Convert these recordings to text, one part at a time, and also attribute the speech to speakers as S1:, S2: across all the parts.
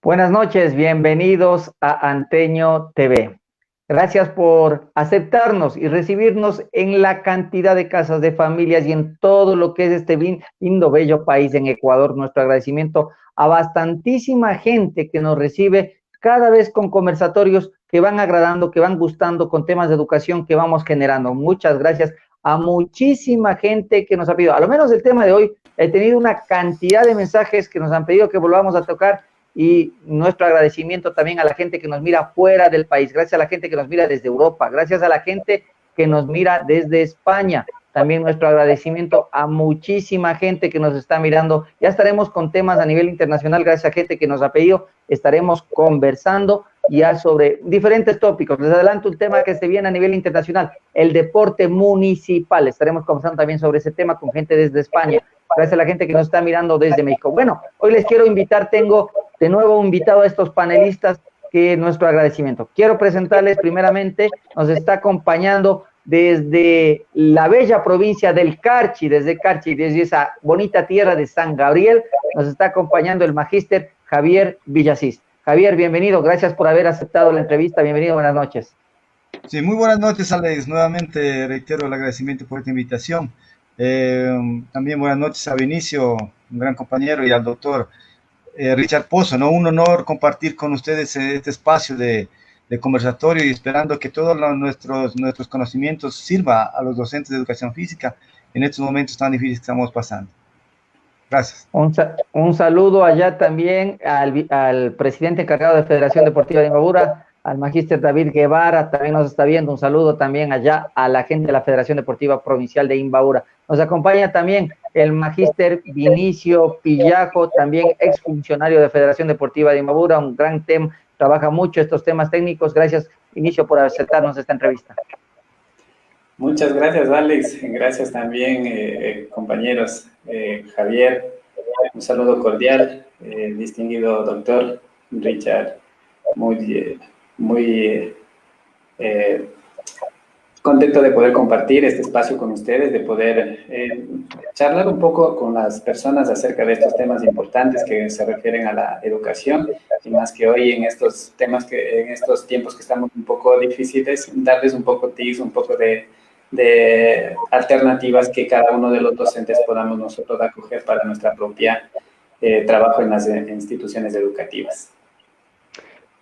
S1: Buenas noches, bienvenidos a Anteño TV. Gracias por aceptarnos y recibirnos en la cantidad de casas de familias y en todo lo que es este lindo, bello país en Ecuador. Nuestro agradecimiento a bastantísima gente que nos recibe cada vez con conversatorios que van agradando, que van gustando, con temas de educación que vamos generando. Muchas gracias a muchísima gente que nos ha pedido. A lo menos el tema de hoy, he tenido una cantidad de mensajes que nos han pedido que volvamos a tocar. Y nuestro agradecimiento también a la gente que nos mira fuera del país, gracias a la gente que nos mira desde Europa, gracias a la gente que nos mira desde España. También nuestro agradecimiento a muchísima gente que nos está mirando. Ya estaremos con temas a nivel internacional, gracias a gente que nos ha pedido. Estaremos conversando ya sobre diferentes tópicos. Les adelanto un tema que se viene a nivel internacional, el deporte municipal. Estaremos conversando también sobre ese tema con gente desde España. Gracias a la gente que nos está mirando desde México. Bueno, hoy les quiero invitar, tengo de nuevo invitado a estos panelistas, que nuestro agradecimiento. Quiero presentarles primeramente, nos está acompañando desde la bella provincia del Carchi, desde esa bonita tierra de San Gabriel, nos está acompañando el magíster Javier Villasís. Javier, bienvenido, gracias por haber aceptado la entrevista, bienvenido, buenas noches.
S2: Sí, muy buenas noches, Alex. Nuevamente reitero el agradecimiento por esta invitación. También buenas noches a Vinicio, un gran compañero, y al doctor Richard Pozo, ¿no? Un honor compartir con ustedes este espacio de conversatorio y esperando que todos nuestros conocimientos sirva a los docentes de educación física en estos momentos tan difíciles que estamos pasando. Gracias.
S1: Un saludo allá también al presidente encargado de Federación Deportiva de Imbabura, al magíster David Guevara, también nos está viendo. Un saludo también allá a la gente de la Federación Deportiva Provincial de Imbabura. Nos acompaña también el magíster Vinicio Pillajo, también exfuncionario de Federación Deportiva de Imbabura, un gran tema, trabaja mucho estos temas técnicos. Gracias, Vinicio, por aceptarnos esta entrevista.
S3: Muchas gracias, Alex. Gracias también, compañeros. Javier, un saludo cordial. Distinguido doctor Richard, muy contento de poder compartir este espacio con ustedes, de poder charlar un poco con las personas acerca de estos temas importantes que se refieren a la educación, y más que hoy en estos temas, en estos tiempos que estamos un poco difíciles, darles un poco tips, un poco de alternativas que cada uno de los docentes podamos nosotros acoger para nuestra propia trabajo en las instituciones educativas.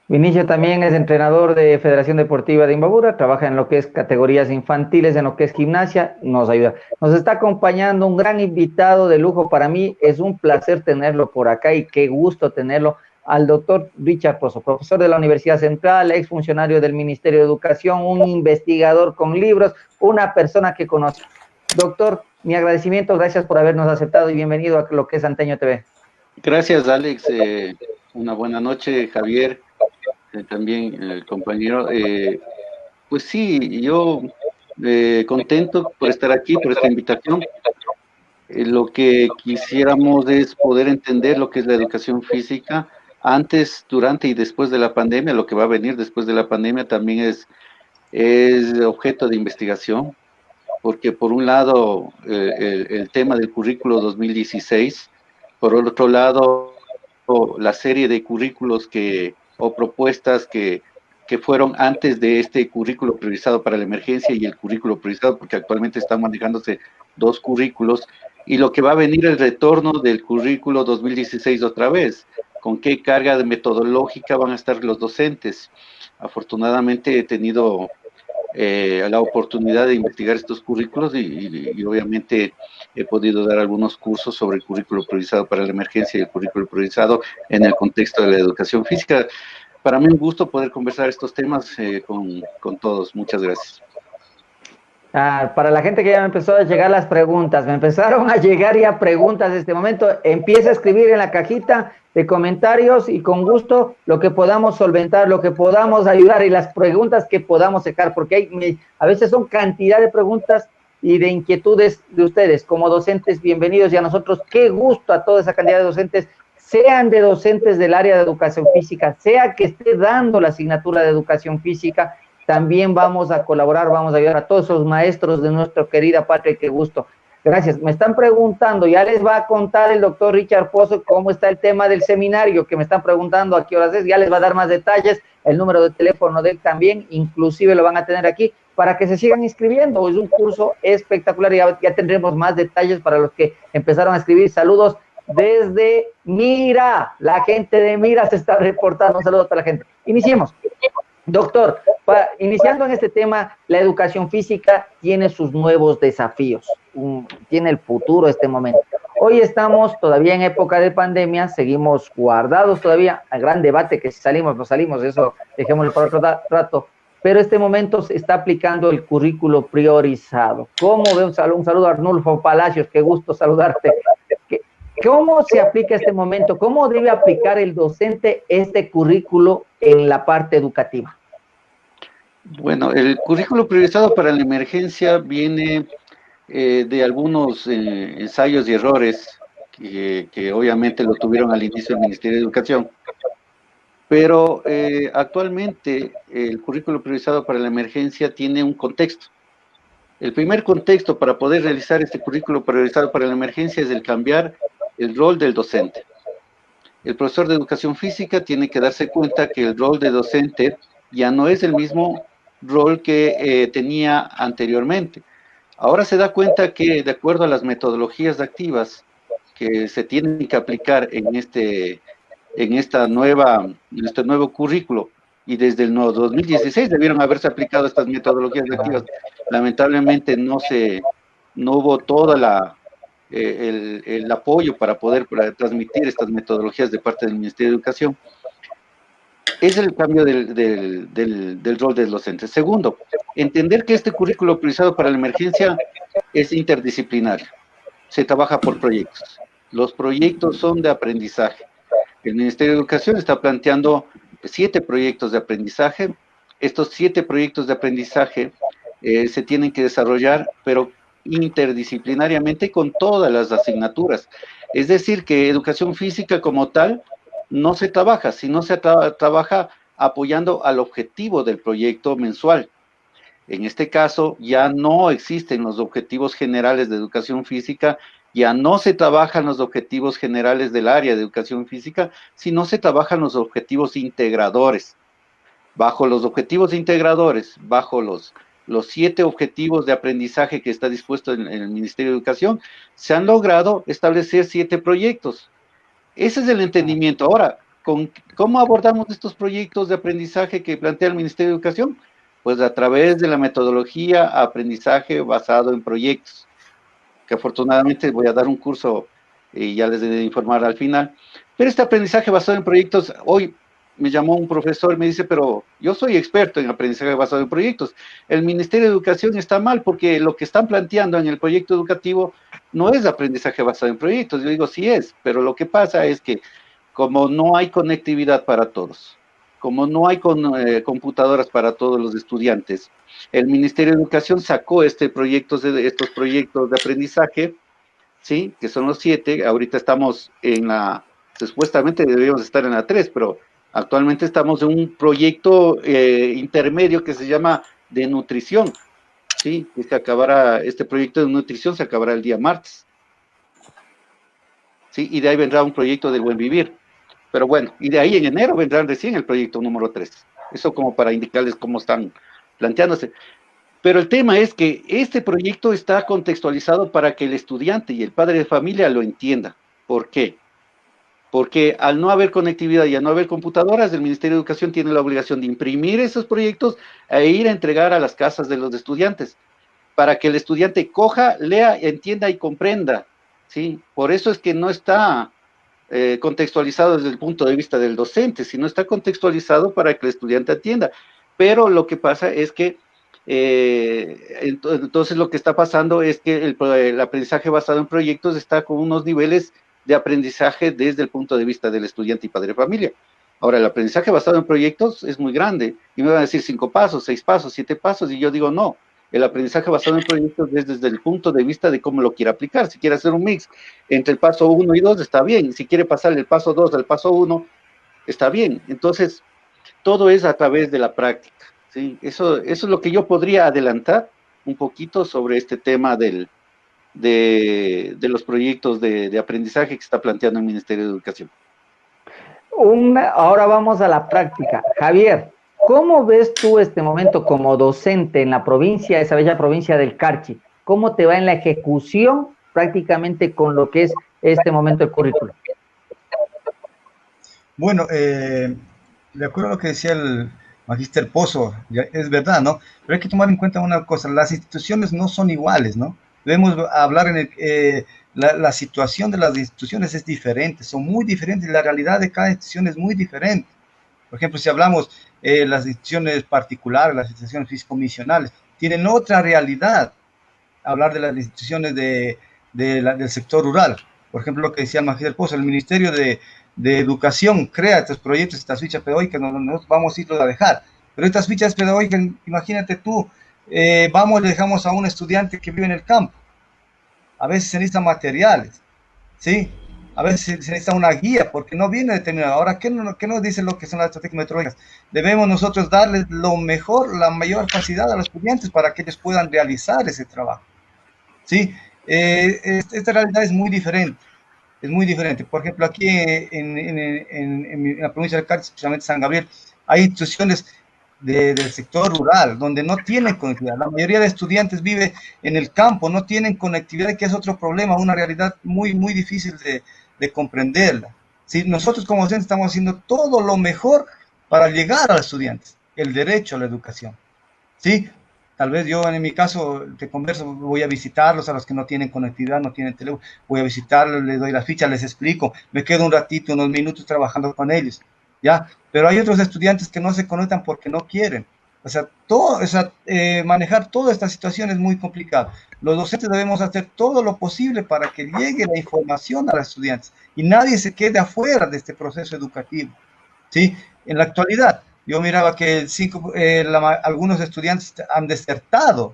S1: Vinicio también es entrenador de Federación Deportiva de Imbabura, trabaja en lo que es categorías infantiles, en lo que es gimnasia, nos ayuda. Nos está acompañando un gran invitado de lujo, para mí es un placer tenerlo por acá y qué gusto tenerlo, al doctor Richard Pozo, profesor de la Universidad Central, exfuncionario del Ministerio de Educación, un investigador con libros, una persona que conoce. Doctor, mi agradecimiento, gracias por habernos aceptado y bienvenido a lo que es Anteño TV.
S4: Gracias, Alex. Una buena noche, Javier, también el compañero. Pues sí, yo contento por estar aquí, por esta invitación. Lo que quisiéramos es poder entender lo que es la educación física antes, durante y después de la pandemia. Lo que va a venir después de la pandemia también es objeto de investigación, porque por un lado el tema del currículo 2016, por otro lado la serie de currículos o propuestas que fueron antes de este currículo priorizado para la emergencia y el currículo priorizado, porque actualmente están manejándose dos currículos, y lo que va a venir el retorno del currículo 2016 otra vez, con qué carga metodológica van a estar los docentes. Afortunadamente he tenido la oportunidad de investigar estos currículos y obviamente he podido dar algunos cursos sobre el currículo priorizado para la emergencia y el currículo priorizado en el contexto de la educación física. Para mí un gusto poder conversar estos temas con todos. Muchas gracias.
S1: Para la gente que ya me empezó a llegar las preguntas, me empezaron a llegar ya preguntas en este momento, empieza a escribir en la cajita de comentarios y con gusto lo que podamos solventar, lo que podamos ayudar y las preguntas que podamos sacar, porque a veces son cantidad de preguntas y de inquietudes de ustedes como docentes. Bienvenidos, y a nosotros qué gusto a toda esa cantidad de docentes, sean de docentes del área de educación física, sea que esté dando la asignatura de educación física. También vamos a colaborar, vamos a ayudar a todos esos maestros de nuestra querida patria, qué gusto. Gracias. Me están preguntando, ya les va a contar el doctor Richard Pozo cómo está el tema del seminario, que me están preguntando a qué horas es, ya les va a dar más detalles, el número de teléfono de él también, inclusive lo van a tener aquí, para que se sigan inscribiendo. Es un curso espectacular, ya tendremos más detalles para los que empezaron a escribir. Saludos desde Mira, la gente de Mira se está reportando, un saludo a toda la gente. Iniciemos. Doctor, iniciando en este tema, la educación física tiene sus nuevos desafíos, tiene el futuro este momento. Hoy estamos todavía en época de pandemia, seguimos guardados todavía, al gran debate que si salimos, no salimos, eso dejémoslo para otro rato, pero este momento se está aplicando el currículo priorizado. ¿Cómo ve? Un saludo a Arnulfo Palacios, qué gusto saludarte. ¿Cómo se aplica este momento? ¿Cómo debe aplicar el docente este currículo en la parte educativa?
S4: Bueno, el currículo priorizado para la emergencia viene de algunos ensayos y errores que obviamente lo tuvieron al inicio del Ministerio de Educación, pero actualmente el currículo priorizado para la emergencia tiene un contexto. El primer contexto para poder realizar este currículo priorizado para la emergencia es el cambiar el rol del docente. El profesor de educación física tiene que darse cuenta que el rol de docente ya no es el mismo rol que tenía anteriormente. Ahora se da cuenta que de acuerdo a las metodologías activas que se tienen que aplicar en este nuevo currículo, y desde el 2016 debieron haberse aplicado estas metodologías activas. Lamentablemente no hubo toda el apoyo para poder transmitir estas metodologías de parte del Ministerio de Educación. Es el cambio del rol del docente. Segundo, entender que este currículo priorizado para la emergencia es interdisciplinario. Se trabaja por proyectos. Los proyectos son de aprendizaje. El Ministerio de Educación está planteando 7 proyectos de aprendizaje. Estos 7 proyectos de aprendizaje se tienen que desarrollar, pero interdisciplinariamente con todas las asignaturas. Es decir, que educación física como tal no se trabaja, sino se trabaja apoyando al objetivo del proyecto mensual. En este caso, ya no existen los objetivos generales de educación física, ya no se trabajan los objetivos generales del área de educación física, sino se trabajan los objetivos integradores. Bajo los objetivos integradores, bajo los 7 objetivos de aprendizaje que está dispuesto en el Ministerio de Educación, se han logrado establecer 7 proyectos. Ese es el entendimiento. Ahora, ¿cómo abordamos estos proyectos de aprendizaje que plantea el Ministerio de Educación? Pues a través de la metodología aprendizaje basado en proyectos, que afortunadamente voy a dar un curso y ya les he de informar al final. Pero este aprendizaje basado en proyectos, hoy me llamó un profesor y me dice, pero yo soy experto en aprendizaje basado en proyectos. El Ministerio de Educación está mal porque lo que están planteando en el proyecto educativo no es aprendizaje basado en proyectos. Yo digo, sí es, pero lo que pasa es que como no hay conectividad para todos, como no hay computadoras para todos los estudiantes, el Ministerio de Educación sacó estos proyectos de aprendizaje, ¿sí? Que son los 7, ahorita estamos supuestamente deberíamos estar en la 3, pero actualmente estamos en un proyecto intermedio que se llama de nutrición, ¿sí? Este proyecto de nutrición se acabará el día martes, ¿sí? Y de ahí vendrá un proyecto del buen vivir. Pero bueno, y de ahí en enero vendrán recién el proyecto número 3. Eso como para indicarles cómo están planteándose. Pero el tema es que este proyecto está contextualizado para que el estudiante y el padre de familia lo entienda. ¿Por qué? Porque al no haber conectividad y al no haber computadoras, el Ministerio de Educación tiene la obligación de imprimir esos proyectos e ir a entregar a las casas de los estudiantes, para que el estudiante coja, lea, entienda y comprenda, ¿sí? Por eso es que no está contextualizado desde el punto de vista del docente, sino está contextualizado para que el estudiante entienda. Pero lo que pasa es que entonces lo que está pasando es que el aprendizaje basado en proyectos está con unos niveles de aprendizaje desde el punto de vista del estudiante y padre de familia. Ahora, el aprendizaje basado en proyectos es muy grande, y me van a decir 5 pasos, 6 pasos, 7 pasos, y yo digo no. El aprendizaje basado en proyectos es desde el punto de vista de cómo lo quiere aplicar. Si quiere hacer un mix entre el paso 1 y 2, está bien. Si quiere pasar el paso 2 al paso 1, está bien. Entonces, todo es a través de la práctica, ¿sí? Eso es lo que yo podría adelantar un poquito sobre este tema del de los proyectos de aprendizaje que está planteando el Ministerio de Educación.
S1: Ahora vamos a la práctica. Javier, ¿cómo ves tú este momento como docente en la provincia, esa bella provincia del Carchi? ¿Cómo te va en la ejecución prácticamente con lo que es este momento el currículo?
S2: Bueno, de acuerdo a lo que decía el magíster Pozo, es verdad, ¿no? Pero hay que tomar en cuenta una cosa, las instituciones no son iguales, ¿no? Debemos hablar la situación de las instituciones es diferente, son muy diferentes, la realidad de cada institución es muy diferente. Por ejemplo, si hablamos las instituciones particulares, las instituciones físico-misionales, tienen otra realidad. Hablar de las instituciones del sector rural. Por ejemplo, lo que decía el magíster Pozo, el Ministerio de Educación crea estos proyectos, estas fichas pedagógicas, no vamos a irlos a dejar. Pero estas fichas pedagógicas, imagínate tú, vamos y le dejamos a un estudiante que vive en el campo. A veces se necesitan materiales, ¿sí? A veces se necesita una guía porque no viene determinado. Ahora, ¿qué nos dice lo que son las estrategias metodológicas? Debemos nosotros darles lo mejor, la mayor facilidad a los estudiantes para que ellos puedan realizar ese trabajo. ¿Sí? Esta realidad es muy diferente. Es muy diferente. Por ejemplo, aquí en la provincia de Carchi, especialmente San Gabriel, hay instituciones del sector rural donde no tienen conectividad. La mayoría de estudiantes vive en el campo, no tienen conectividad, que es otro problema, una realidad muy, muy difícil de comprenderla. ¿Sí? Nosotros como docentes estamos haciendo todo lo mejor para llegar a los estudiantes, el derecho a la educación. ¿Sí? Tal vez yo en mi caso te converso, voy a visitarlos a los que no tienen conectividad, no tienen teléfono, voy a visitarlos, les doy la ficha, les explico, me quedo un ratito, unos minutos trabajando con ellos, ¿ya? Pero hay otros estudiantes que no se conectan porque no quieren. Manejar toda esta situación es muy complicado. Los docentes debemos hacer todo lo posible para que llegue la información a los estudiantes y nadie se quede afuera de este proceso educativo, ¿sí? En la actualidad, yo miraba que algunos estudiantes han desertado,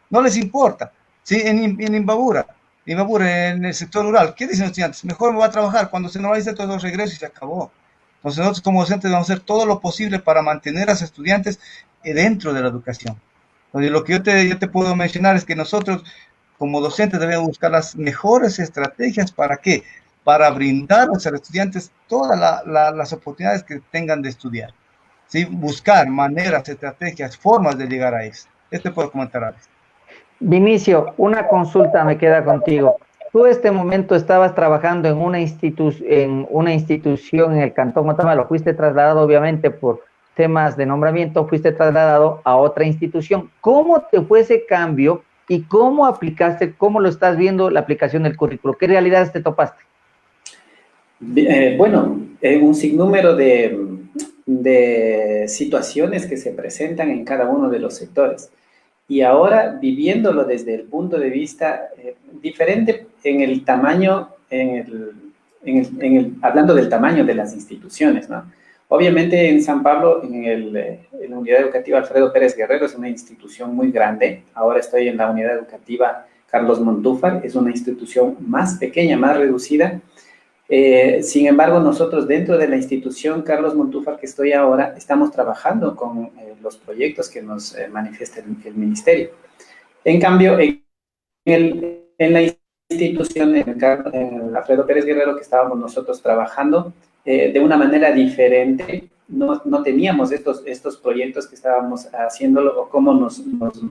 S2: no les importa, ¿sí? En Imbabura, en el sector rural, ¿qué dicen los estudiantes? Mejor me voy a trabajar, cuando se normalice todo el regreso y se acabó. Entonces nosotros como docentes vamos a hacer todo lo posible para mantener a los estudiantes dentro de la educación. Entonces lo que yo te puedo mencionar es que nosotros como docentes debemos buscar las mejores estrategias. ¿Para qué? Para brindarles a los estudiantes todas las oportunidades que tengan de estudiar. ¿Sí? Buscar maneras, estrategias, formas de llegar a eso. Este puedo comentar, Alex.
S1: Vinicio, una consulta me queda contigo. Tú este momento estabas trabajando en una institución en el Cantón Otavalo, fuiste trasladado obviamente por temas de nombramiento, fuiste trasladado a otra institución. ¿Cómo te fue ese cambio y cómo aplicaste, cómo lo estás viendo la aplicación del currículo? ¿Qué realidades te topaste?
S3: Bueno, un sinnúmero de situaciones que se presentan en cada uno de los sectores. Y ahora viviéndolo desde el punto de vista diferente en el tamaño, hablando del tamaño de las instituciones, ¿no? Obviamente en San Pablo, en la unidad educativa Alfredo Pérez Guerrero es una institución muy grande. Ahora estoy en la unidad educativa Carlos Montúfar, es una institución más pequeña, más reducida. Sin embargo, nosotros dentro de la institución Carlos Montúfar que estoy ahora, estamos trabajando con los proyectos que nos manifiesta el ministerio. En cambio, en la institución, en Alfredo Pérez Guerrero, que estábamos nosotros trabajando de una manera diferente, no teníamos estos proyectos que estábamos haciéndolo o cómo nos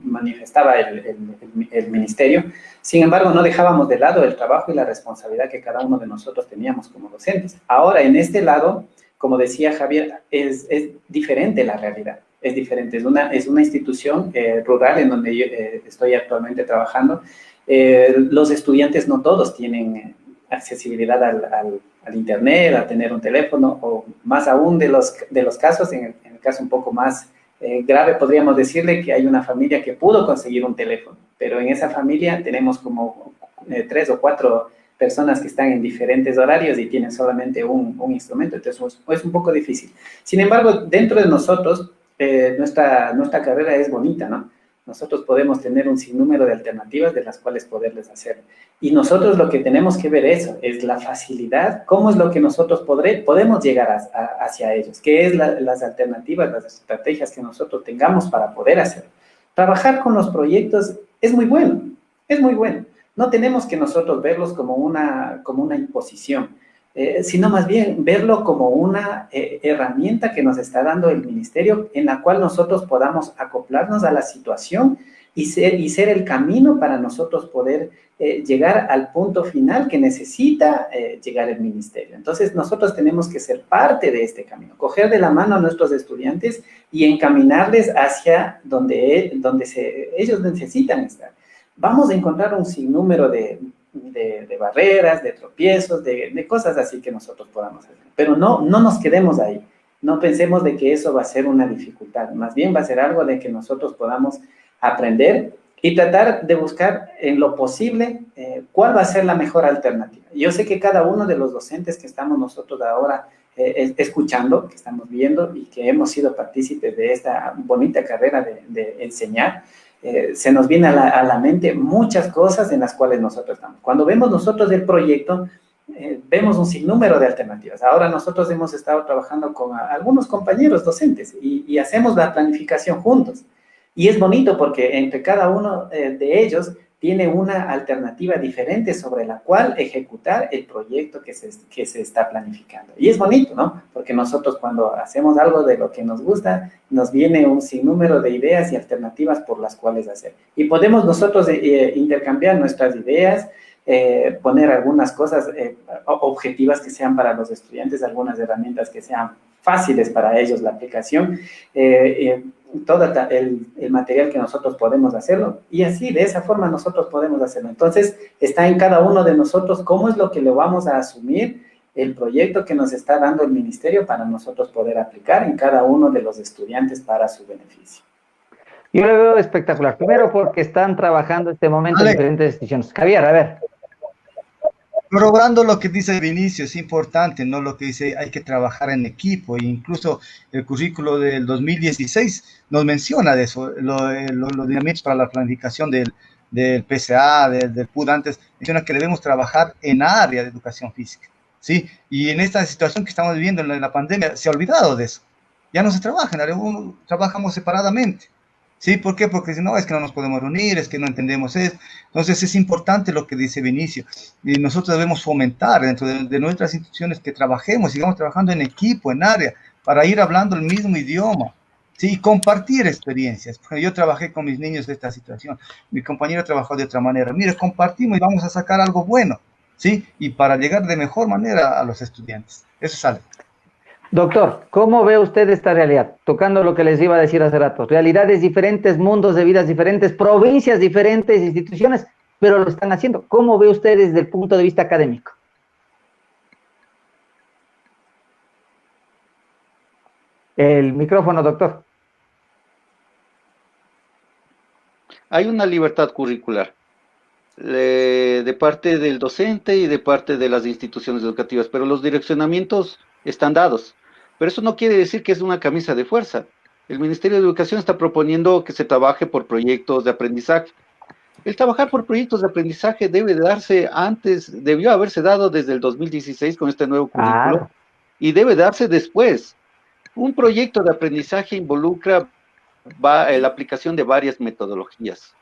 S3: manifestaba el ministerio. Sin embargo, no dejábamos de lado el trabajo y la responsabilidad que cada uno de nosotros teníamos como docentes. Ahora, en este lado, como decía Javier, es diferente la realidad. Es diferente, es una institución rural en donde yo estoy actualmente trabajando. Los estudiantes no todos tienen accesibilidad al internet, a tener un teléfono, o más aún de los casos, en el caso un poco más grave, podríamos decirle que hay una familia que pudo conseguir un teléfono, pero en esa familia tenemos como 3 o 4 personas que están en diferentes horarios y tienen solamente un instrumento, entonces es un poco difícil. Sin embargo, dentro de nosotros, nuestra carrera es bonita, ¿no? Nosotros podemos tener un sinnúmero de alternativas de las cuales poderles hacer. Y nosotros lo que tenemos que ver es la facilidad, cómo es lo que nosotros podemos llegar hacia ellos, qué es las alternativas, las estrategias que nosotros tengamos para poder hacer. Trabajar con los proyectos es muy bueno. Es muy bueno. No tenemos que nosotros verlos como una imposición, sino más bien verlo como una herramienta que nos está dando el ministerio en la cual nosotros podamos acoplarnos a la situación y ser el camino para nosotros poder llegar al punto final que necesita llegar el ministerio. Entonces, nosotros tenemos que ser parte de este camino, coger de la mano a nuestros estudiantes y encaminarles hacia donde ellos necesitan estar. Vamos a encontrar un sinnúmero de barreras, de tropiezos, de cosas así que nosotros podamos hacer. Pero no nos quedemos ahí. No pensemos de que eso va a ser una dificultad. Más bien va a ser algo de que nosotros podamos aprender y tratar de buscar en lo posible cuál va a ser la mejor alternativa. Yo sé que cada uno de los docentes que estamos nosotros ahora escuchando, que estamos viendo y que hemos sido partícipes de esta bonita carrera de enseñar, se nos viene a la mente muchas cosas en las cuales nosotros estamos. Cuando vemos nosotros el proyecto, vemos un sinnúmero de alternativas. Ahora nosotros hemos estado trabajando con algunos compañeros docentes y hacemos la planificación juntos. Y es bonito porque entre cada uno de ellos tiene una alternativa diferente sobre la cual ejecutar el proyecto que se está planificando. Y es bonito, ¿no? Porque nosotros cuando hacemos algo de lo que nos gusta, nos viene un sinnúmero de ideas y alternativas por las cuales hacer. Y podemos nosotros intercambiar nuestras ideas, poner algunas cosas objetivas que sean para los estudiantes, algunas herramientas que sean fáciles para ellos la aplicación, todo el material que nosotros podemos hacerlo, y así, de esa forma nosotros podemos hacerlo. Entonces, está en cada uno de nosotros cómo es lo que le vamos a asumir el proyecto que nos está dando el ministerio para nosotros poder aplicar en cada uno de los estudiantes para su beneficio.
S1: Yo lo veo espectacular. Primero porque están trabajando en este momento en diferentes instituciones. Javier, a ver.
S2: Corroborando lo que dice Vinicio, es importante, ¿no? Lo que dice, hay que trabajar en equipo, e incluso el currículo del 2016 nos menciona de eso, los lineamientos para la planificación del PCA, del PUD antes, menciona que debemos trabajar en área de educación física, ¿sí? Y en esta situación que estamos viviendo en la pandemia, se ha olvidado de eso. Ya no se trabaja, en área, trabajamos separadamente. ¿Sí? ¿Por qué? Porque si no, es que no nos podemos reunir, es que no entendemos eso. Entonces es importante lo que dice Vinicio. Y nosotros debemos fomentar dentro de nuestras instituciones que trabajemos, sigamos trabajando en equipo, en área, para ir hablando el mismo idioma. Sí, y compartir experiencias. Porque yo trabajé con mis niños de esta situación, mi compañero trabajó de otra manera. Mire, compartimos y vamos a sacar algo bueno, ¿sí? Y para llegar de mejor manera a los estudiantes. Eso sale.
S1: Doctor, ¿cómo ve usted esta realidad? Tocando lo que les iba a decir hace rato. Realidades diferentes, mundos de vidas diferentes, provincias diferentes, instituciones, pero lo están haciendo. ¿Cómo ve usted desde el punto de vista académico? El micrófono, doctor.
S4: Hay una libertad curricular de parte del docente y de parte de las instituciones educativas, pero los direccionamientos están dados. Pero eso no quiere decir que es una camisa de fuerza. El Ministerio de Educación está proponiendo que se trabaje por proyectos de aprendizaje. El trabajar por proyectos de aprendizaje debe darse antes, debió haberse dado desde el 2016 con este nuevo currículo, y debe darse después. Un proyecto de aprendizaje involucra la aplicación de varias metodologías.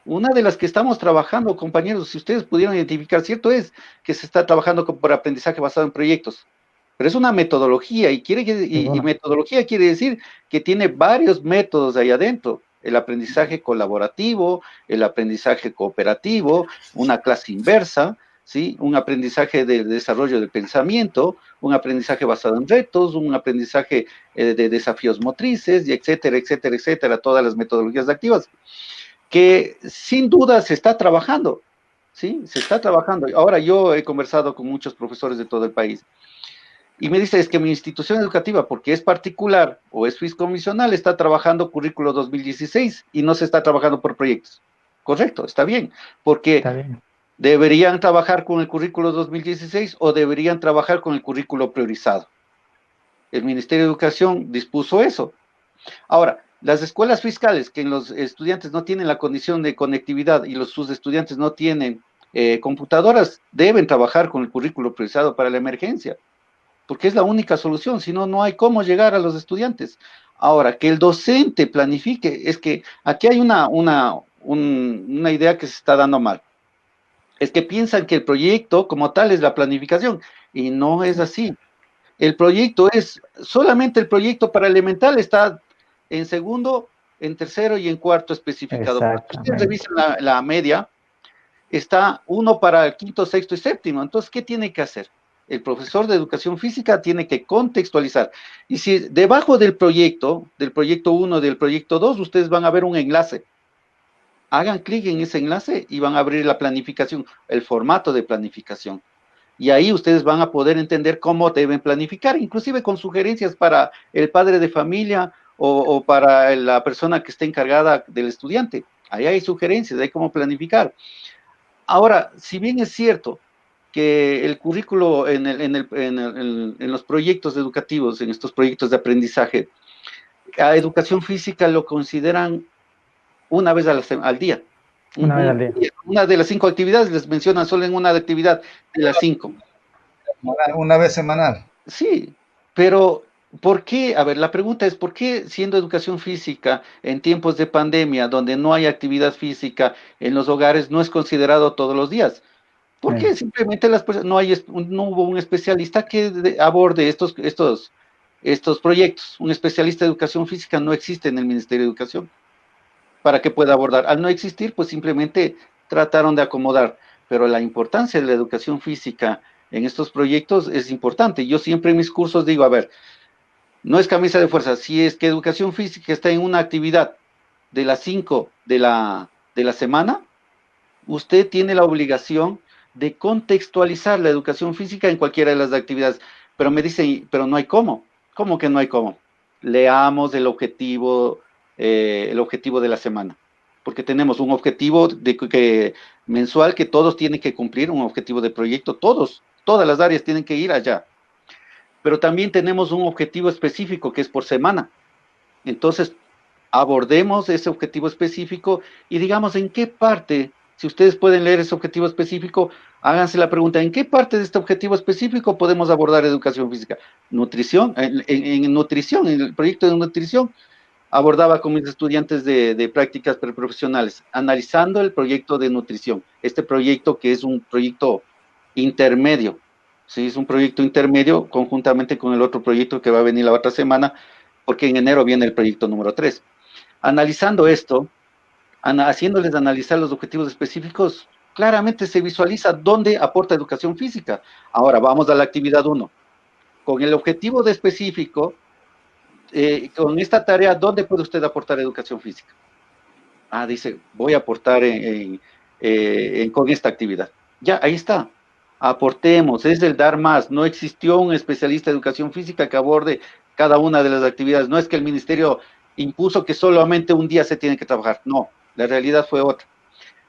S4: Una de las que estamos trabajando, compañeros, si ustedes pudieran identificar, cierto es que se está trabajando por aprendizaje basado en proyectos, pero es una metodología y metodología quiere decir que tiene varios métodos ahí adentro. El aprendizaje colaborativo, el aprendizaje cooperativo, una clase inversa, ¿sí? Un aprendizaje de desarrollo del pensamiento, un aprendizaje basado en retos, un aprendizaje de desafíos motrices, y etcétera, etcétera, etcétera, todas las metodologías activas, que sin duda se está trabajando, ¿sí? Se está trabajando. Ahora yo he conversado con muchos profesores de todo el país, y me dice, es que mi institución educativa, porque es particular o es fiscomisional, está trabajando currículo 2016 y no se está trabajando por proyectos. Correcto, está bien, porque deberían trabajar con el currículo 2016 o deberían trabajar con el currículo priorizado. El Ministerio de Educación dispuso eso. Ahora, las escuelas fiscales, que los estudiantes no tienen la condición de conectividad y sus estudiantes no tienen computadoras, deben trabajar con el currículo priorizado para la emergencia, porque es la única solución, si no, no hay cómo llegar a los estudiantes. Ahora, que el docente planifique, es que aquí hay una idea que se está dando mal. Es que piensan que el proyecto como tal es la planificación, y no es así. El proyecto es, solamente el proyecto para elemental está en segundo, en tercero y en cuarto especificado. Ustedes
S1: Exactamente.
S4: revisan la media, está uno para el quinto, sexto y séptimo. Entonces, ¿qué tiene que hacer? El profesor de educación física tiene que contextualizar. Y si debajo del proyecto 1, del proyecto 2, ustedes van a ver un enlace. Hagan clic en ese enlace y van a abrir la planificación, el formato de planificación. Y ahí ustedes van a poder entender cómo deben planificar, inclusive con sugerencias para el padre de familia o para la persona que esté encargada del estudiante. Ahí hay sugerencias, hay cómo planificar. Ahora, si bien es cierto que el currículo en los proyectos educativos, en estos proyectos de aprendizaje, a educación física lo consideran una vez al día.
S1: Una vez al día.
S4: Una de las 5 actividades les mencionan solo en una actividad de las 5.
S2: Una vez semanal.
S4: Sí, pero ¿por qué? A ver, la pregunta es, ¿por qué siendo educación física en tiempos de pandemia, donde no hay actividad física en los hogares, no es considerado todos los días? ¿Por qué simplemente las personas, no hubo un especialista que aborde estos proyectos? Un especialista de educación física no existe en el Ministerio de Educación para que pueda abordar. Al no existir, pues simplemente trataron de acomodar, pero la importancia de la educación física en estos proyectos es importante. Yo siempre en mis cursos digo, a ver, no es camisa de fuerza, si es que educación física está en una actividad de las 5 de la semana, usted tiene la obligación de contextualizar la educación física en cualquiera de las actividades. Pero me dicen, pero no hay cómo. ¿Cómo que no hay cómo? Leamos el objetivo de la semana. Porque tenemos un objetivo mensual que todos tienen que cumplir, un objetivo de proyecto, todas las áreas tienen que ir allá. Pero también tenemos un objetivo específico que es por semana. Entonces, abordemos ese objetivo específico y digamos en qué parte, si ustedes pueden leer ese objetivo específico, háganse la pregunta, ¿en qué parte de este objetivo específico podemos abordar educación física? Nutrición, en nutrición, en el proyecto de nutrición, abordaba con mis estudiantes de prácticas preprofesionales, analizando el proyecto de nutrición, este proyecto que es un proyecto intermedio, ¿sí? Es un proyecto intermedio conjuntamente con el otro proyecto que va a venir la otra semana, porque en enero viene el proyecto número 3. Analizando esto, haciéndoles analizar los objetivos específicos, claramente se visualiza dónde aporta educación física. Ahora vamos a la actividad 1. Con el objetivo de específico, con esta tarea, ¿dónde puede usted aportar educación física? Dice, voy a aportar con esta actividad. Ya, ahí está. Aportemos, es el dar más. No existió un especialista de educación física que aborde cada una de las actividades. No es que el ministerio impuso que solamente un día se tiene que trabajar. No, la realidad fue otra.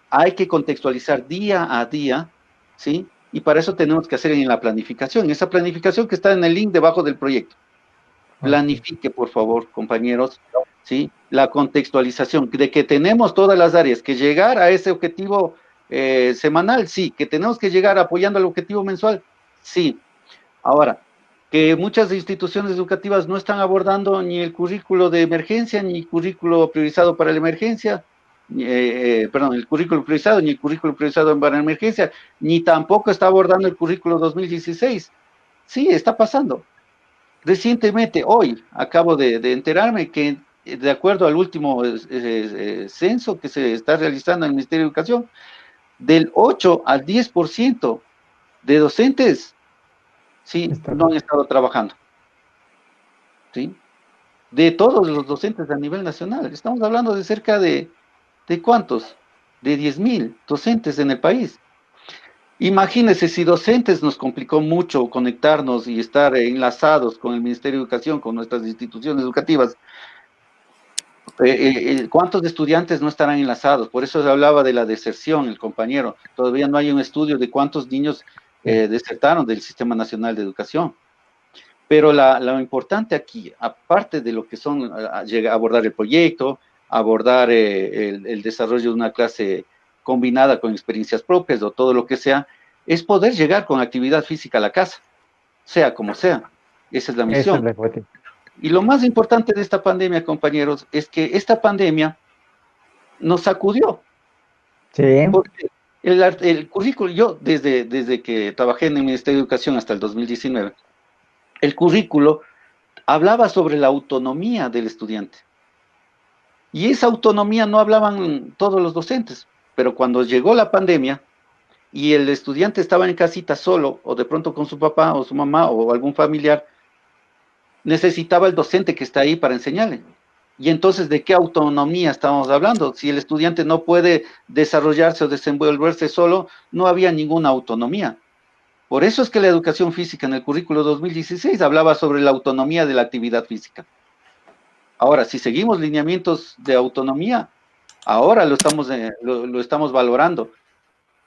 S4: Hay que contextualizar día a día, ¿sí? Y para eso tenemos que hacer en la planificación. Esa planificación que está en el link debajo del proyecto. Planifique, por favor, compañeros, ¿sí? La contextualización de que tenemos todas las áreas que llegar a ese objetivo semanal, sí, que tenemos que llegar apoyando al objetivo mensual, sí. Ahora, que muchas instituciones educativas no están abordando ni el currículo de emergencia, ni el currículo priorizado para la emergencia, perdón, el currículo priorizado, ni el currículo priorizado para la emergencia, ni tampoco está abordando el currículo 2016. Sí, está pasando. Recientemente, hoy, acabo de enterarme que, de acuerdo al último censo que se está realizando en el Ministerio de Educación, del 8 al 10% de docentes, sí, no han estado trabajando. ¿Sí? De todos los docentes a nivel nacional. Estamos hablando de cerca ¿de cuántos? De 10.000 docentes en el país. Imagínense, si docentes nos complicó mucho conectarnos y estar enlazados con el Ministerio de Educación, con nuestras instituciones educativas, ¿cuántos estudiantes no estarán enlazados? Por eso se hablaba de la deserción, el compañero. Todavía no hay un estudio de cuántos niños desertaron del Sistema Nacional de Educación. Pero lo importante aquí, aparte de lo que son abordar el proyecto, abordar el desarrollo de una clase combinada con experiencias propias o todo lo que sea, es poder llegar con actividad física a la casa, sea como sea. Esa es la misión. Y lo más importante de esta pandemia, compañeros, es que esta pandemia nos sacudió.
S1: Sí.
S4: Porque el currículo, yo desde que trabajé en el Ministerio de Educación hasta el 2019, el currículo hablaba sobre la autonomía del estudiante. Y esa autonomía no hablaban todos los docentes, pero cuando llegó la pandemia y el estudiante estaba en casita solo, o de pronto con su papá o su mamá o algún familiar, necesitaba el docente que está ahí para enseñarle. Y entonces, ¿de qué autonomía estamos hablando? Si el estudiante no puede desarrollarse o desenvolverse solo, no había ninguna autonomía. Por eso es que la educación física en el currículo 2016 hablaba sobre la autonomía de la actividad física. Ahora, si seguimos lineamientos de autonomía, ahora lo estamos valorando.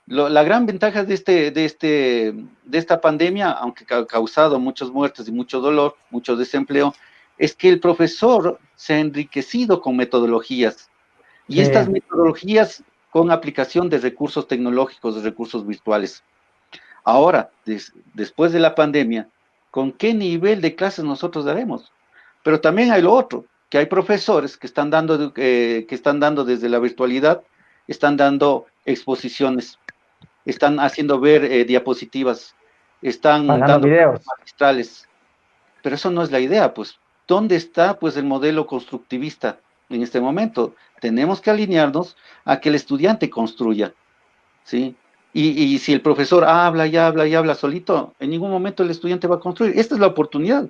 S4: La gran ventaja de esta pandemia, aunque ha causado muchas muertes y mucho dolor, mucho desempleo, es que el profesor se ha enriquecido con metodologías. Y
S1: Sí.
S4: estas metodologías con aplicación de recursos tecnológicos, de recursos virtuales. Ahora, después de la pandemia, ¿con qué nivel de clases nosotros daremos? Pero también hay lo otro, que hay profesores que están dando desde la virtualidad, están dando exposiciones, están haciendo ver diapositivas, están
S1: Pasando
S4: dando clases
S1: videos.
S4: magistrales, pero eso no es la idea, pues. ¿Dónde está, pues, el modelo constructivista en este momento? Tenemos que alinearnos a que el estudiante construya, ¿sí? Y si el profesor habla y habla y habla solito, en ningún momento el estudiante va a construir. Esta es la oportunidad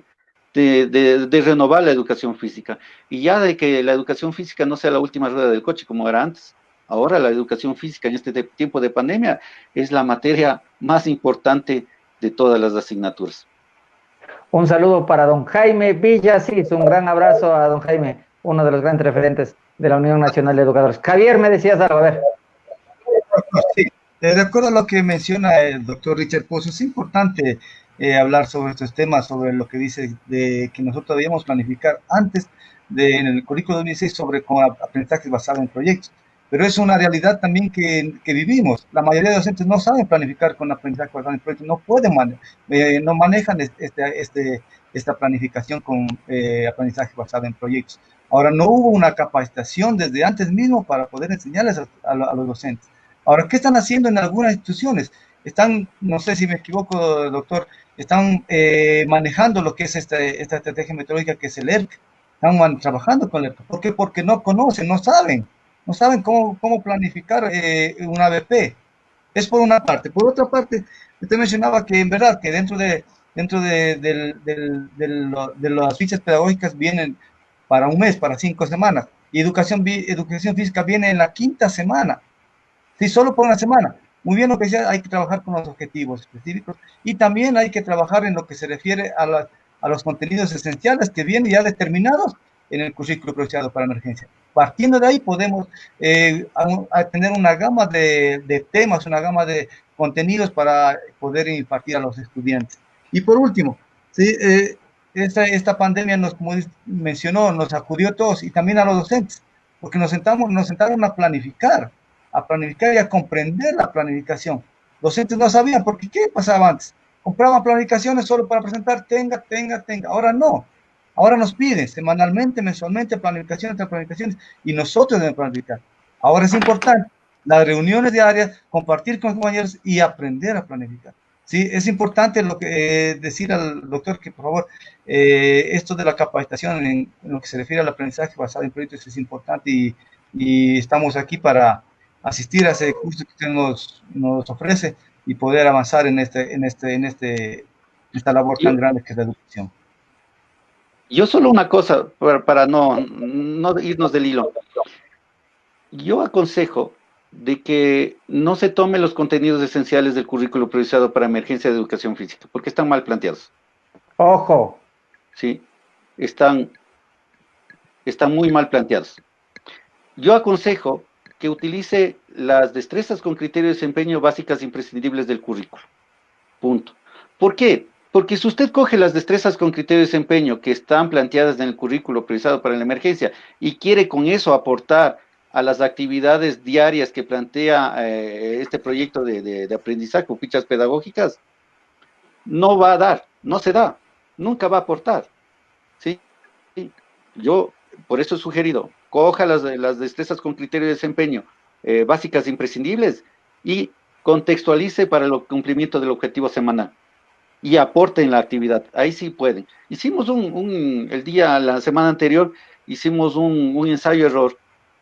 S4: de renovar la educación física. Y ya de que la educación física no sea la última rueda del coche como era antes. Ahora la educación física en este tiempo de pandemia es la materia más importante de todas las asignaturas.
S1: Un saludo para don Jaime Villasís, un gran abrazo a don Jaime, uno de los grandes referentes de la Unión Nacional de Educadores. Javier, me decías algo, a ver.
S2: Sí, de acuerdo a lo que menciona el doctor Richard Pozo, es importante hablar sobre estos temas, sobre lo que dice de que nosotros debíamos planificar antes en el currículo 2016 sobre con aprendizaje basado en proyectos. Pero es una realidad también que vivimos. La mayoría de docentes no saben planificar con aprendizaje basado en proyectos, no pueden, no manejan esta planificación con aprendizaje basado en proyectos. Ahora, no hubo una capacitación desde antes mismo para poder enseñarles a los docentes. Ahora, ¿qué están haciendo en algunas instituciones? Están, no sé si me equivoco, doctor, están manejando lo que es esta estrategia metodológica que es el ERC. Están trabajando con el ERC. ¿Por qué? Porque no conocen, no saben cómo planificar una ABP. Es por una parte. Por otra parte, usted mencionaba que en verdad que de las fichas pedagógicas vienen para un mes, para 5 semanas, y educación física viene en la quinta semana. Sí, solo por una semana. Muy bien lo que decía, hay que trabajar con los objetivos específicos y también hay que trabajar en lo que se refiere a los contenidos esenciales que vienen ya determinados en el currículo proyectado para emergencia. Partiendo de ahí podemos tener una gama de temas, una gama de contenidos para poder impartir a los estudiantes. Y por último, ¿sí? Esta pandemia, como mencionó, nos sacudió a todos y también a los docentes, porque nos sentaron a planificar y a comprender la planificación. Los docentes no sabían, porque ¿qué pasaba antes? Compraban planificaciones solo para presentar, tenga. Ahora no. Ahora nos piden semanalmente, mensualmente, planificaciones tras planificaciones, y nosotros debemos planificar. Ahora es importante las reuniones diarias, compartir con los compañeros y aprender a planificar. Sí, es importante decir al doctor que, por favor, esto de la capacitación en lo que se refiere al aprendizaje basado en proyectos es importante y estamos aquí para asistir a ese curso que usted nos ofrece y poder avanzar en esta labor tan grande que es la educación.
S4: Yo solo una cosa, para no irnos del hilo. Yo aconsejo de que no se tomen los contenidos esenciales del currículo priorizado para emergencia de educación física, porque están mal planteados.
S1: Ojo.
S4: Sí, están muy mal planteados. Yo aconsejo que utilice las destrezas con criterio de desempeño básicas imprescindibles del currículo. Punto. ¿Por qué? Porque si usted coge las destrezas con criterio de desempeño que están planteadas en el currículo priorizado para la emergencia y quiere con eso aportar a las actividades diarias que plantea este proyecto de aprendizaje o fichas pedagógicas, no va a dar, no se da, nunca va a aportar. ¿Sí? Yo por eso he sugerido coja las destrezas con criterio de desempeño básicas e imprescindibles y contextualice para el cumplimiento del objetivo semanal y aporte en la actividad. Ahí sí pueden. Hicimos la semana anterior, hicimos un ensayo-error,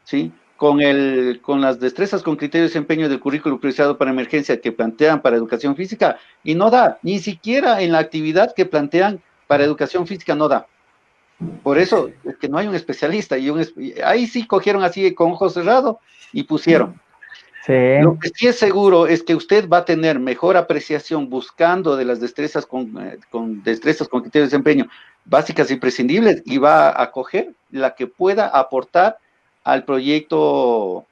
S4: ¿sí? Con las destrezas con criterio de desempeño del currículo priorizado para emergencia que plantean para educación física, y no da, ni siquiera en la actividad que plantean para educación física no da. Por eso es que no hay un especialista, y ahí sí cogieron así con ojos cerrados y pusieron.
S1: Sí.
S4: Lo que sí es seguro es que usted va a tener mejor apreciación buscando de las destrezas con destrezas con criterio de desempeño básicas y imprescindibles, y va a coger la que pueda aportar al proyecto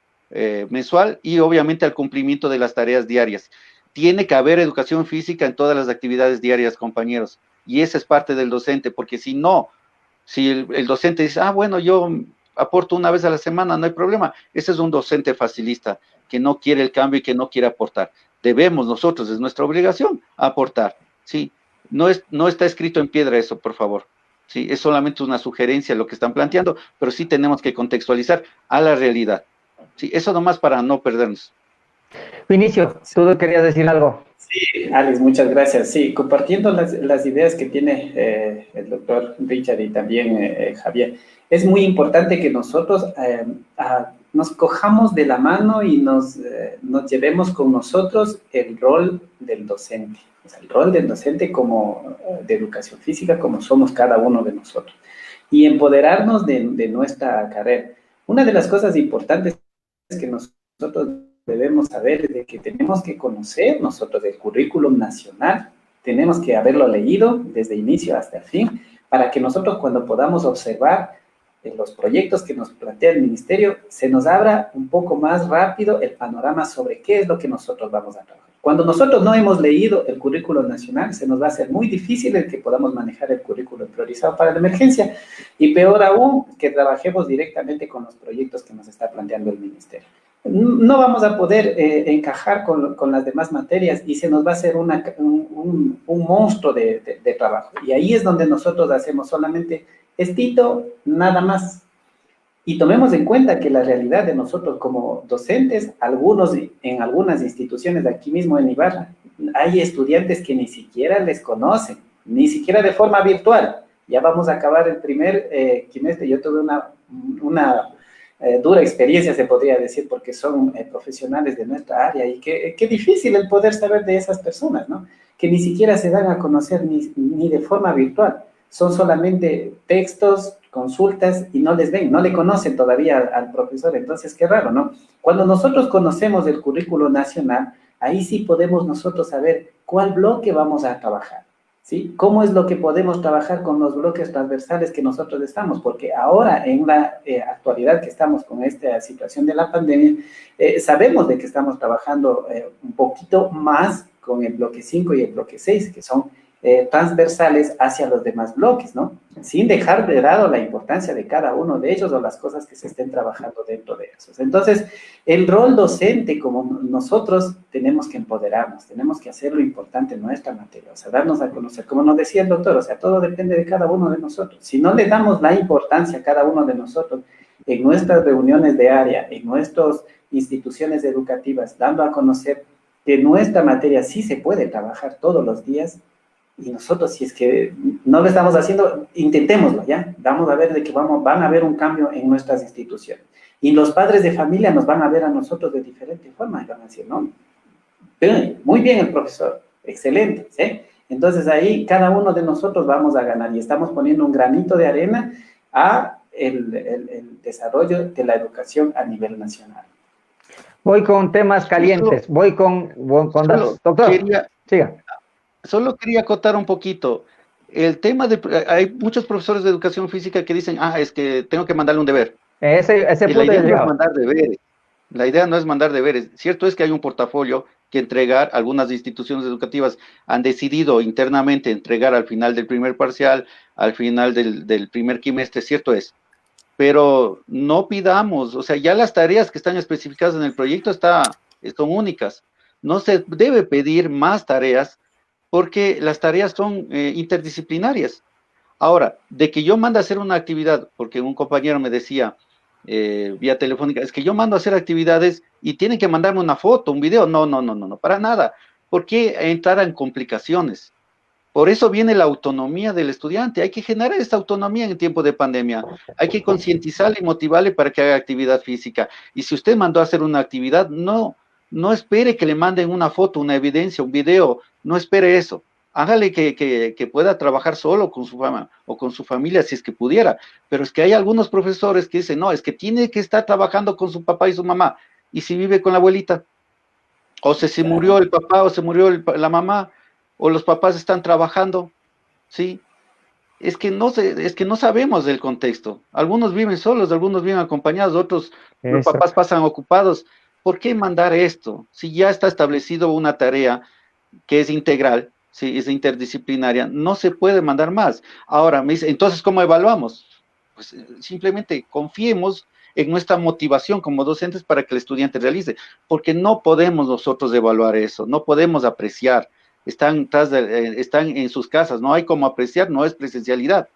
S4: mensual y obviamente al cumplimiento de las tareas diarias. Tiene que haber educación física en todas las actividades diarias, compañeros, y esa es parte del docente, porque si no, si el docente dice, bueno, yo aporto una vez a la semana, no hay problema, ese es un docente facilista que no quiere el cambio y que no quiere aportar. Debemos nosotros, es nuestra obligación, aportar, ¿sí? No está escrito en piedra eso, por favor, ¿sí? Es solamente una sugerencia lo que están planteando, pero sí tenemos que contextualizar a la realidad, ¿sí? Eso nomás para no perdernos.
S1: Vinicio, tú querías decir algo.
S3: Sí, Alex, muchas gracias. Sí, compartiendo las ideas que tiene el doctor Richard y también Javier, es muy importante que nosotros nos cojamos de la mano y nos llevemos con nosotros el rol del docente, o sea, el rol del docente como de educación física, como somos cada uno de nosotros, y empoderarnos de nuestra carrera. Una de las cosas importantes que nosotros debemos saber de que tenemos que conocer nosotros el currículum nacional, tenemos que haberlo leído desde inicio hasta el fin, para que nosotros cuando podamos observar los proyectos que nos plantea el ministerio, se nos abra un poco más rápido el panorama sobre qué es lo que nosotros vamos a trabajar. Cuando nosotros no hemos leído el currículum nacional, se nos va a hacer muy difícil el que podamos manejar el currículum priorizado para la emergencia, y peor aún, que trabajemos directamente con los proyectos que nos está planteando el ministerio. No vamos a poder encajar con las demás materias y se nos va a hacer un monstruo de trabajo. Y ahí es donde nosotros hacemos solamente estito, nada más. Y tomemos en cuenta que la realidad de nosotros como docentes, en algunas instituciones de aquí mismo en Ibarra, hay estudiantes que ni siquiera les conocen, ni siquiera de forma virtual. Ya vamos a acabar el primer trimestre. Yo tuve una dura experiencia, se podría decir, porque son profesionales de nuestra área, y qué difícil el poder saber de esas personas, ¿no? Que ni siquiera se dan a conocer ni de forma virtual. Son solamente textos, consultas, y no les ven, no le conocen todavía al profesor. Entonces, qué raro, ¿no? Cuando nosotros conocemos el currículo nacional, ahí sí podemos nosotros saber cuál bloque vamos a trabajar, ¿sí? ¿Cómo es lo que podemos trabajar con los bloques transversales que nosotros estamos? Porque ahora, en la actualidad que estamos con esta situación de la pandemia, sabemos de que estamos trabajando un poquito más con el bloque 5 y el bloque 6, que son transversales hacia los demás bloques, ¿no? Sin dejar de lado la importancia de cada uno de ellos o las cosas que se estén trabajando dentro de esos. Entonces, el rol docente, como nosotros, tenemos que empoderarnos, tenemos que hacer lo importante en nuestra materia, o sea, darnos a conocer, como nos decía el doctor, o sea, todo depende de cada uno de nosotros. Si no le damos la importancia a cada uno de nosotros en nuestras reuniones de área, en nuestras instituciones educativas, dando a conocer que nuestra materia sí se puede trabajar todos los días, y nosotros, si es que no lo estamos haciendo, intentémoslo, ¿ya? Vamos a ver de que van a haber un cambio en nuestras instituciones. Y los padres de familia nos van a ver a nosotros de diferente forma, y van a decir, no, pero muy bien el profesor, excelente, ¿sí? Entonces ahí cada uno de nosotros vamos a ganar, y estamos poniendo un granito de arena a el desarrollo de la educación a nivel nacional.
S1: Voy con temas calientes, voy con doctor, siga.
S4: Solo quería acotar un poquito. El tema hay muchos profesores de educación física que dicen, es que tengo que mandarle un deber.
S1: Ese punto
S4: la idea no es mandar deberes. La idea no es mandar deberes. Cierto es que hay un portafolio que entregar. Algunas instituciones educativas han decidido internamente entregar al final del primer parcial, al final del primer quimestre, cierto es. Pero no pidamos, o sea, ya las tareas que están especificadas en el proyecto son únicas. No se debe pedir más tareas, porque las tareas son interdisciplinarias. Ahora, de que yo mande a hacer una actividad, porque un compañero me decía, vía telefónica, es que yo mando a hacer actividades y tienen que mandarme una foto, un video. No, no, no, no, no, para nada. ¿Por qué entrar en complicaciones? Por eso viene la autonomía del estudiante. Hay que generar esta autonomía en tiempo de pandemia. Hay que concientizarle y motivarle para que haga actividad física. Y si usted mandó a hacer una actividad, no espere que le manden una foto, una evidencia, un video. No espere eso. Hágale que pueda trabajar solo con su fama o con su familia si es que pudiera. Pero es que hay algunos profesores que dicen, no, es que tiene que estar trabajando con su papá y su mamá. ¿Y si vive con la abuelita? O se murió el papá o se murió la mamá, o los papás están trabajando, ¿sí? Es que no sabemos del contexto. Algunos viven solos, algunos viven acompañados, otros los
S1: Eso.
S4: papás pasan ocupados. ¿Por qué mandar esto? Si ya está establecido una tarea que es integral, ¿sí? Es interdisciplinaria, no se puede mandar más. Ahora, me dice, entonces, ¿cómo evaluamos? Pues simplemente confiemos en nuestra motivación como docentes para que el estudiante realice, porque no podemos nosotros evaluar eso, no podemos apreciar, están en sus casas, no hay como apreciar, no es presencialidad,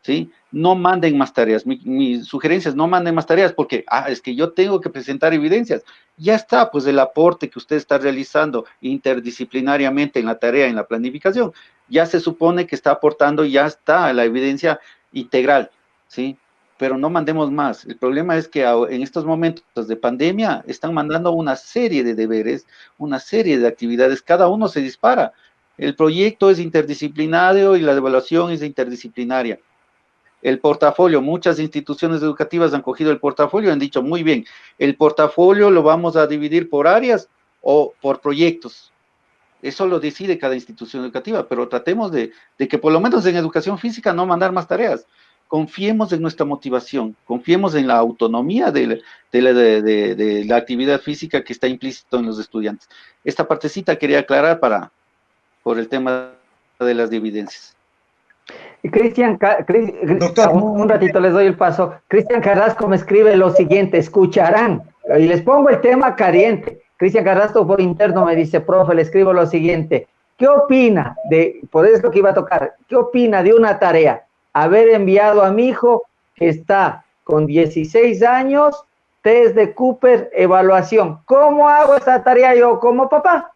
S4: ¿sí? No manden más tareas, mi sugerencia es no manden más tareas, porque, es que yo tengo que presentar evidencias, ya está, pues el aporte que usted está realizando interdisciplinariamente en la tarea, en la planificación, ya se supone que está aportando, ya está la evidencia integral, ¿sí? Pero no mandemos más. El problema es que en estos momentos de pandemia están mandando una serie de deberes, una serie de actividades, cada uno se dispara. El proyecto es interdisciplinario y la evaluación es interdisciplinaria. El portafolio, muchas instituciones educativas han cogido el portafolio y han dicho, muy bien, el portafolio lo vamos a dividir por áreas o por proyectos. Eso lo decide cada institución educativa, pero tratemos de que por lo menos en educación física no mandar más tareas. Confiemos en nuestra motivación, confiemos en la autonomía de la actividad física que está implícito en los estudiantes. Esta partecita quería aclarar por el tema de las evidencias.
S1: Cristian,
S2: Doctor,
S1: un ratito les doy el paso. Cristian Carrasco me escribe lo siguiente, escucharán, y les pongo el tema caliente. Cristian Carrasco por interno me dice, profe, le escribo lo siguiente, ¿qué opina por eso que iba a tocar, qué opina de una tarea? Haber enviado a mi hijo que está con 16 años, test de Cooper, evaluación. ¿Cómo hago esta tarea yo como papá?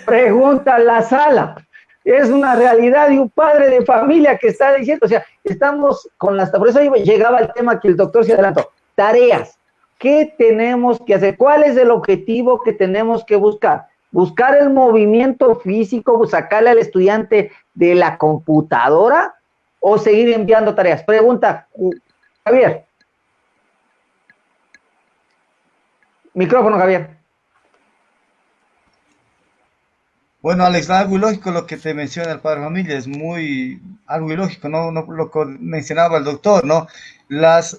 S1: Pregunta la sala. Es una realidad de un padre de familia que está diciendo, o sea, estamos con por eso llegaba el tema que el doctor se adelantó, tareas, ¿qué tenemos que hacer? ¿Cuál es el objetivo que tenemos que buscar? ¿Buscar el movimiento físico, sacarle al estudiante de la computadora o seguir enviando tareas? Pregunta, Javier. Micrófono, Javier.
S2: Bueno, Alex, algo ilógico lo que te menciona el padre de familia, es algo ilógico, ¿no? Lo que mencionaba el doctor, ¿no? Las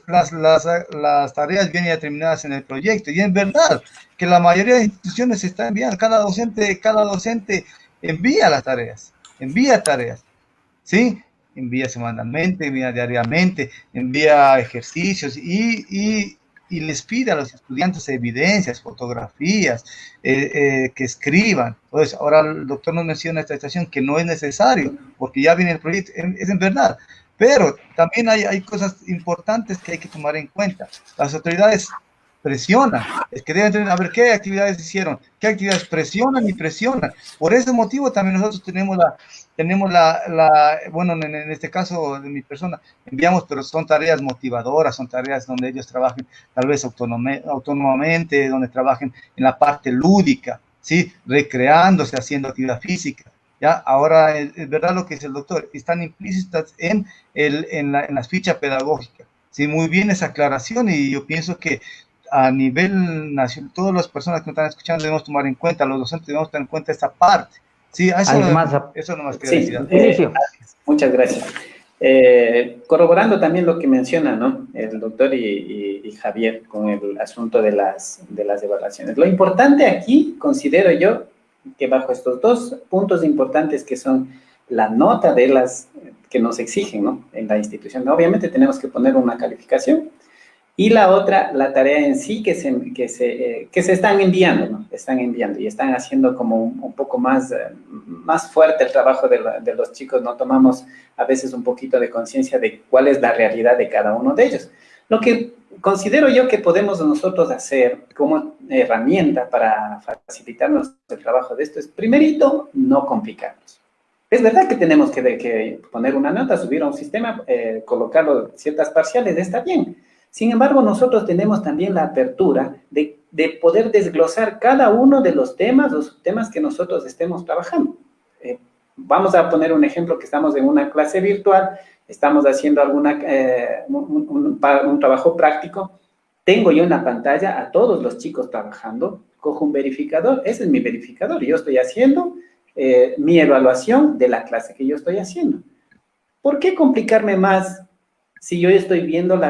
S2: tareas vienen determinadas en el proyecto, y es verdad que la mayoría de instituciones están enviando, cada docente envía tareas, ¿sí? Envía semanalmente, envía diariamente, envía ejercicios y les pide a los estudiantes evidencias, fotografías, que escriban. Entonces, ahora el doctor nos menciona esta estación que no es necesario, porque ya viene el proyecto, es en verdad. Pero también hay cosas importantes que hay que tomar en cuenta. Las autoridades presionan, es que deben tener, a ver qué actividades hicieron, qué actividades presionan y presionan. Por ese motivo también nosotros bueno, en este caso de mi persona, enviamos, pero son tareas motivadoras, son tareas donde ellos trabajen tal vez autónomamente, donde trabajen en la parte lúdica, ¿sí? Recreándose, haciendo actividad física. ¿Ya? Ahora, es verdad lo que dice el doctor, están implícitas en la ficha pedagógica. Sí, muy bien esa aclaración, y yo pienso que a nivel nacional, todas las personas que nos están escuchando debemos tomar en cuenta, los docentes debemos tener en cuenta esta parte. Sí, eso nomás quería decir.
S3: Muchas gracias. Corroborando también lo que menciona, ¿no?, el doctor y Javier con el asunto de las evaluaciones. Lo importante aquí, considero yo, que bajo estos dos puntos importantes que son la nota de las que nos exigen, ¿no?, en la institución, obviamente tenemos que poner una calificación, y la otra, la tarea en sí que se están enviando, ¿no? Están enviando y están haciendo como un poco más fuerte el trabajo de los chicos, ¿no? Tomamos a veces un poquito de conciencia de cuál es la realidad de cada uno de ellos. Lo que considero yo que podemos nosotros hacer como herramienta para facilitarnos el trabajo de esto es, primerito, no complicarnos. Es verdad que tenemos que poner una nota, subir a un sistema, colocarlo ciertas parciales, está bien. Sin embargo, nosotros tenemos también la apertura de poder desglosar cada uno de los temas que nosotros estemos trabajando. Vamos a poner un ejemplo que estamos en una clase virtual, estamos haciendo un trabajo práctico, tengo yo en la pantalla a todos los chicos trabajando, cojo un verificador, ese es mi verificador, yo estoy haciendo mi evaluación de la clase que yo estoy haciendo. ¿Por qué complicarme más si yo estoy viendo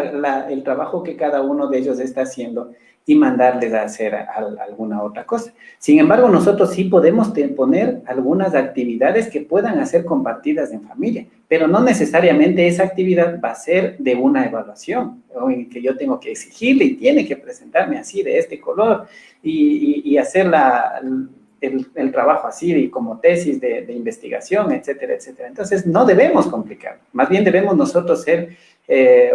S3: el trabajo que cada uno de ellos está haciendo y mandarles a hacer alguna otra cosa? Sin embargo, nosotros sí podemos poner algunas actividades que puedan ser compartidas en familia, pero no necesariamente esa actividad va a ser de una evaluación, o en que yo tengo que exigirle y tiene que presentarme así, de este color, y hacer el trabajo así, como tesis de investigación, etcétera, etcétera. Entonces, no debemos complicar, más bien debemos nosotros ser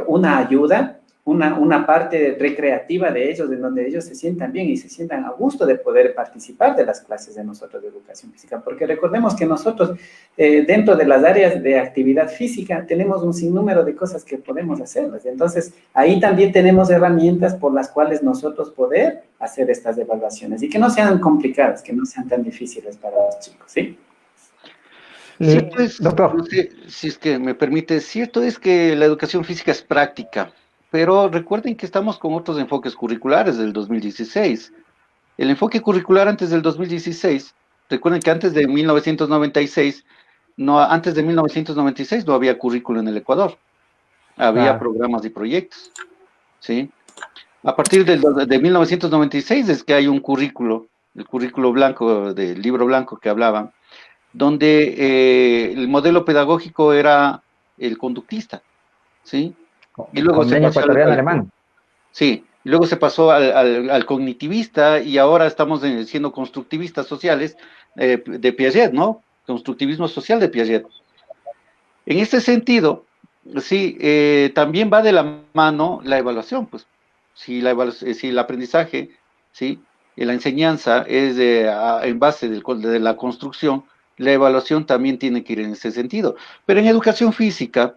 S3: una ayuda, una parte recreativa de ellos, en donde ellos se sientan bien y se sientan a gusto de poder participar de las clases de nosotros de educación física, porque recordemos que nosotros, dentro de las áreas de actividad física, tenemos un sinnúmero de cosas que podemos hacerlas. Entonces, ahí también tenemos herramientas por las cuales nosotros poder hacer estas evaluaciones y que no sean complicadas, que no sean tan difíciles para los chicos, ¿sí?
S4: Cierto es,
S1: Doctor.
S4: no sé si es que me permite, cierto es que la educación física es práctica, pero recuerden que estamos con otros enfoques curriculares del 2016. El enfoque curricular antes del 2016, recuerden que antes de 1996, antes de 1996 no había currículo en el Ecuador, había programas y proyectos, ¿sí? A partir de 1996 es que hay un currículo, el currículo blanco, del libro blanco que hablaban, donde el modelo pedagógico era el conductista, ¿sí? Y luego se pasó
S1: alemán.
S4: Sí, y luego se pasó al cognitivista y ahora estamos siendo constructivistas sociales de Piaget, ¿no? Constructivismo social de Piaget. En este sentido, sí, también va de la mano la evaluación, pues. Si el aprendizaje, sí, y la enseñanza es en base de la construcción, la evaluación también tiene que ir en ese sentido. Pero en educación física,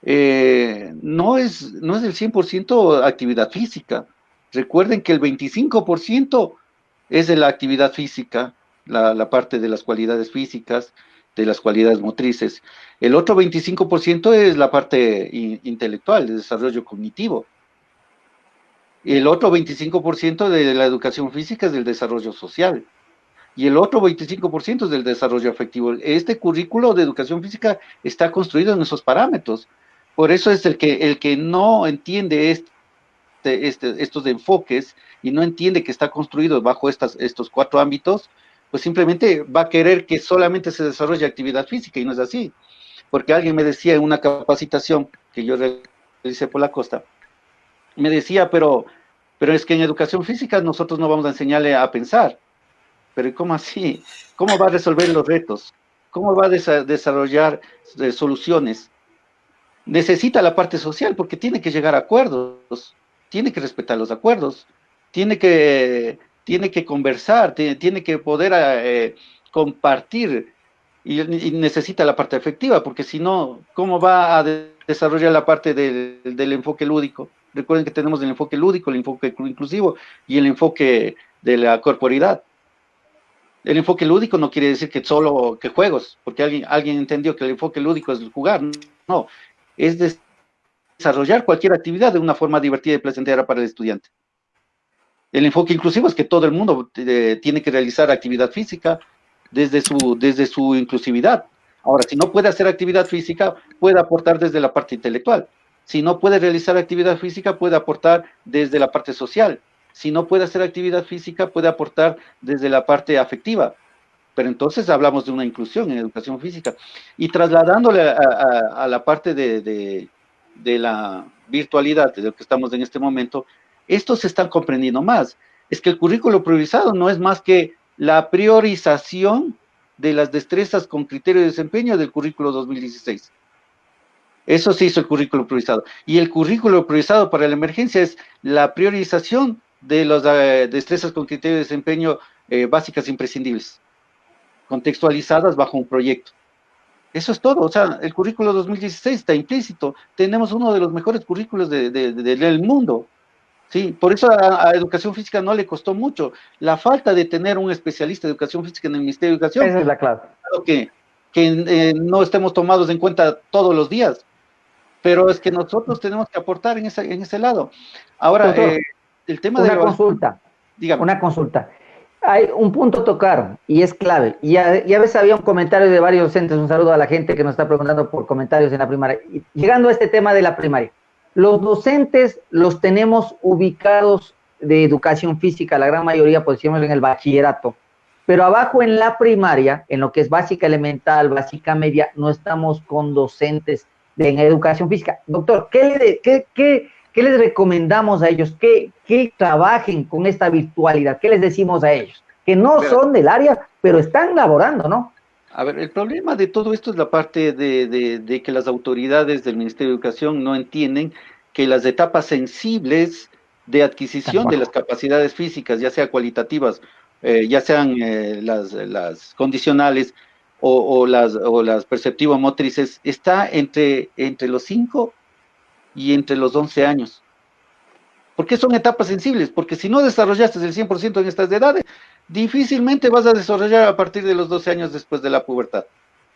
S4: no es del 100% actividad física. Recuerden que el 25% es de la actividad física, la parte de las cualidades físicas, de las cualidades motrices. El otro 25% es la parte intelectual, de desarrollo cognitivo. El otro 25% de la educación física es del desarrollo social. Y el otro 25% es del desarrollo afectivo. Este currículo de educación física está construido en esos parámetros. Por eso es el que no entiende estos enfoques y no entiende que está construido bajo estos 4 ámbitos, pues simplemente va a querer que solamente se desarrolle actividad física y no es así. Porque alguien me decía en una capacitación que yo realicé por la costa, me decía, pero es que en educación física nosotros no vamos a enseñarle a pensar. Pero ¿cómo así? ¿Cómo va a resolver los retos? ¿Cómo va a desarrollar soluciones? Necesita la parte social porque tiene que llegar a acuerdos, tiene que respetar los acuerdos, tiene que conversar, tiene que poder compartir y necesita la parte afectiva porque si no, ¿cómo va a desarrollar la parte del enfoque lúdico? Recuerden que tenemos el enfoque lúdico, el enfoque inclusivo y el enfoque de la corporidad. El enfoque lúdico no quiere decir que solo que juegos, porque alguien entendió que el enfoque lúdico es jugar. No, es desarrollar cualquier actividad de una forma divertida y placentera para el estudiante. El enfoque inclusivo es que todo el mundo tiene que realizar actividad física desde su inclusividad. Ahora, si no puede hacer actividad física, puede aportar desde la parte intelectual. Si no puede realizar actividad física, puede aportar desde la parte social. Si no puede hacer actividad física, puede aportar desde la parte afectiva. Pero entonces hablamos de una inclusión en educación física. Y trasladándole a la parte de la virtualidad, de lo que estamos en este momento, estos se están comprendiendo más. Es que el currículo priorizado no es más que la priorización de las destrezas con criterio de desempeño del currículo 2016. Eso se hizo el currículo priorizado. Y el currículo priorizado para la emergencia es la priorización de las destrezas con criterio de desempeño básicas imprescindibles, contextualizadas bajo un proyecto. Eso es todo. O sea, el currículo 2016 está implícito. Tenemos uno de los mejores currículos del mundo. Sí, por eso a educación física no le costó mucho. La falta de tener un especialista de educación física en el Ministerio de Educación,
S1: Esa es la clave.
S4: que no estemos tomados en cuenta todos los días, pero es que nosotros tenemos que aportar en ese lado. Ahora,
S1: Doctor,
S4: el tema de la
S1: consulta,
S4: dígame.
S1: una consulta. Hay un punto a tocar y es clave. Y a veces había un comentario de varios docentes, un saludo a la gente que nos está preguntando por comentarios en la primaria. Y llegando a este tema de la primaria, los docentes los tenemos ubicados de educación física, la gran mayoría, pues decimos en el bachillerato, pero abajo en la primaria, en lo que es básica elemental, básica media, no estamos con docentes en educación física. Doctor, ¿qué les recomendamos a ellos? Que trabajen con esta virtualidad. ¿Qué les decimos a ellos? Que no son del área, pero están laborando, ¿no?
S4: A ver, el problema de todo esto es la parte de que las autoridades del Ministerio de Educación no entienden que las etapas sensibles de adquisición de las capacidades físicas, ya sea cualitativas, ya sean las condicionales o las perceptivo-motrices, está entre los 5 y entre los 11 años. ¿Por qué son etapas sensibles? Porque si no desarrollaste el 100% en estas edades, difícilmente vas a desarrollar a partir de los 12 años después de la pubertad.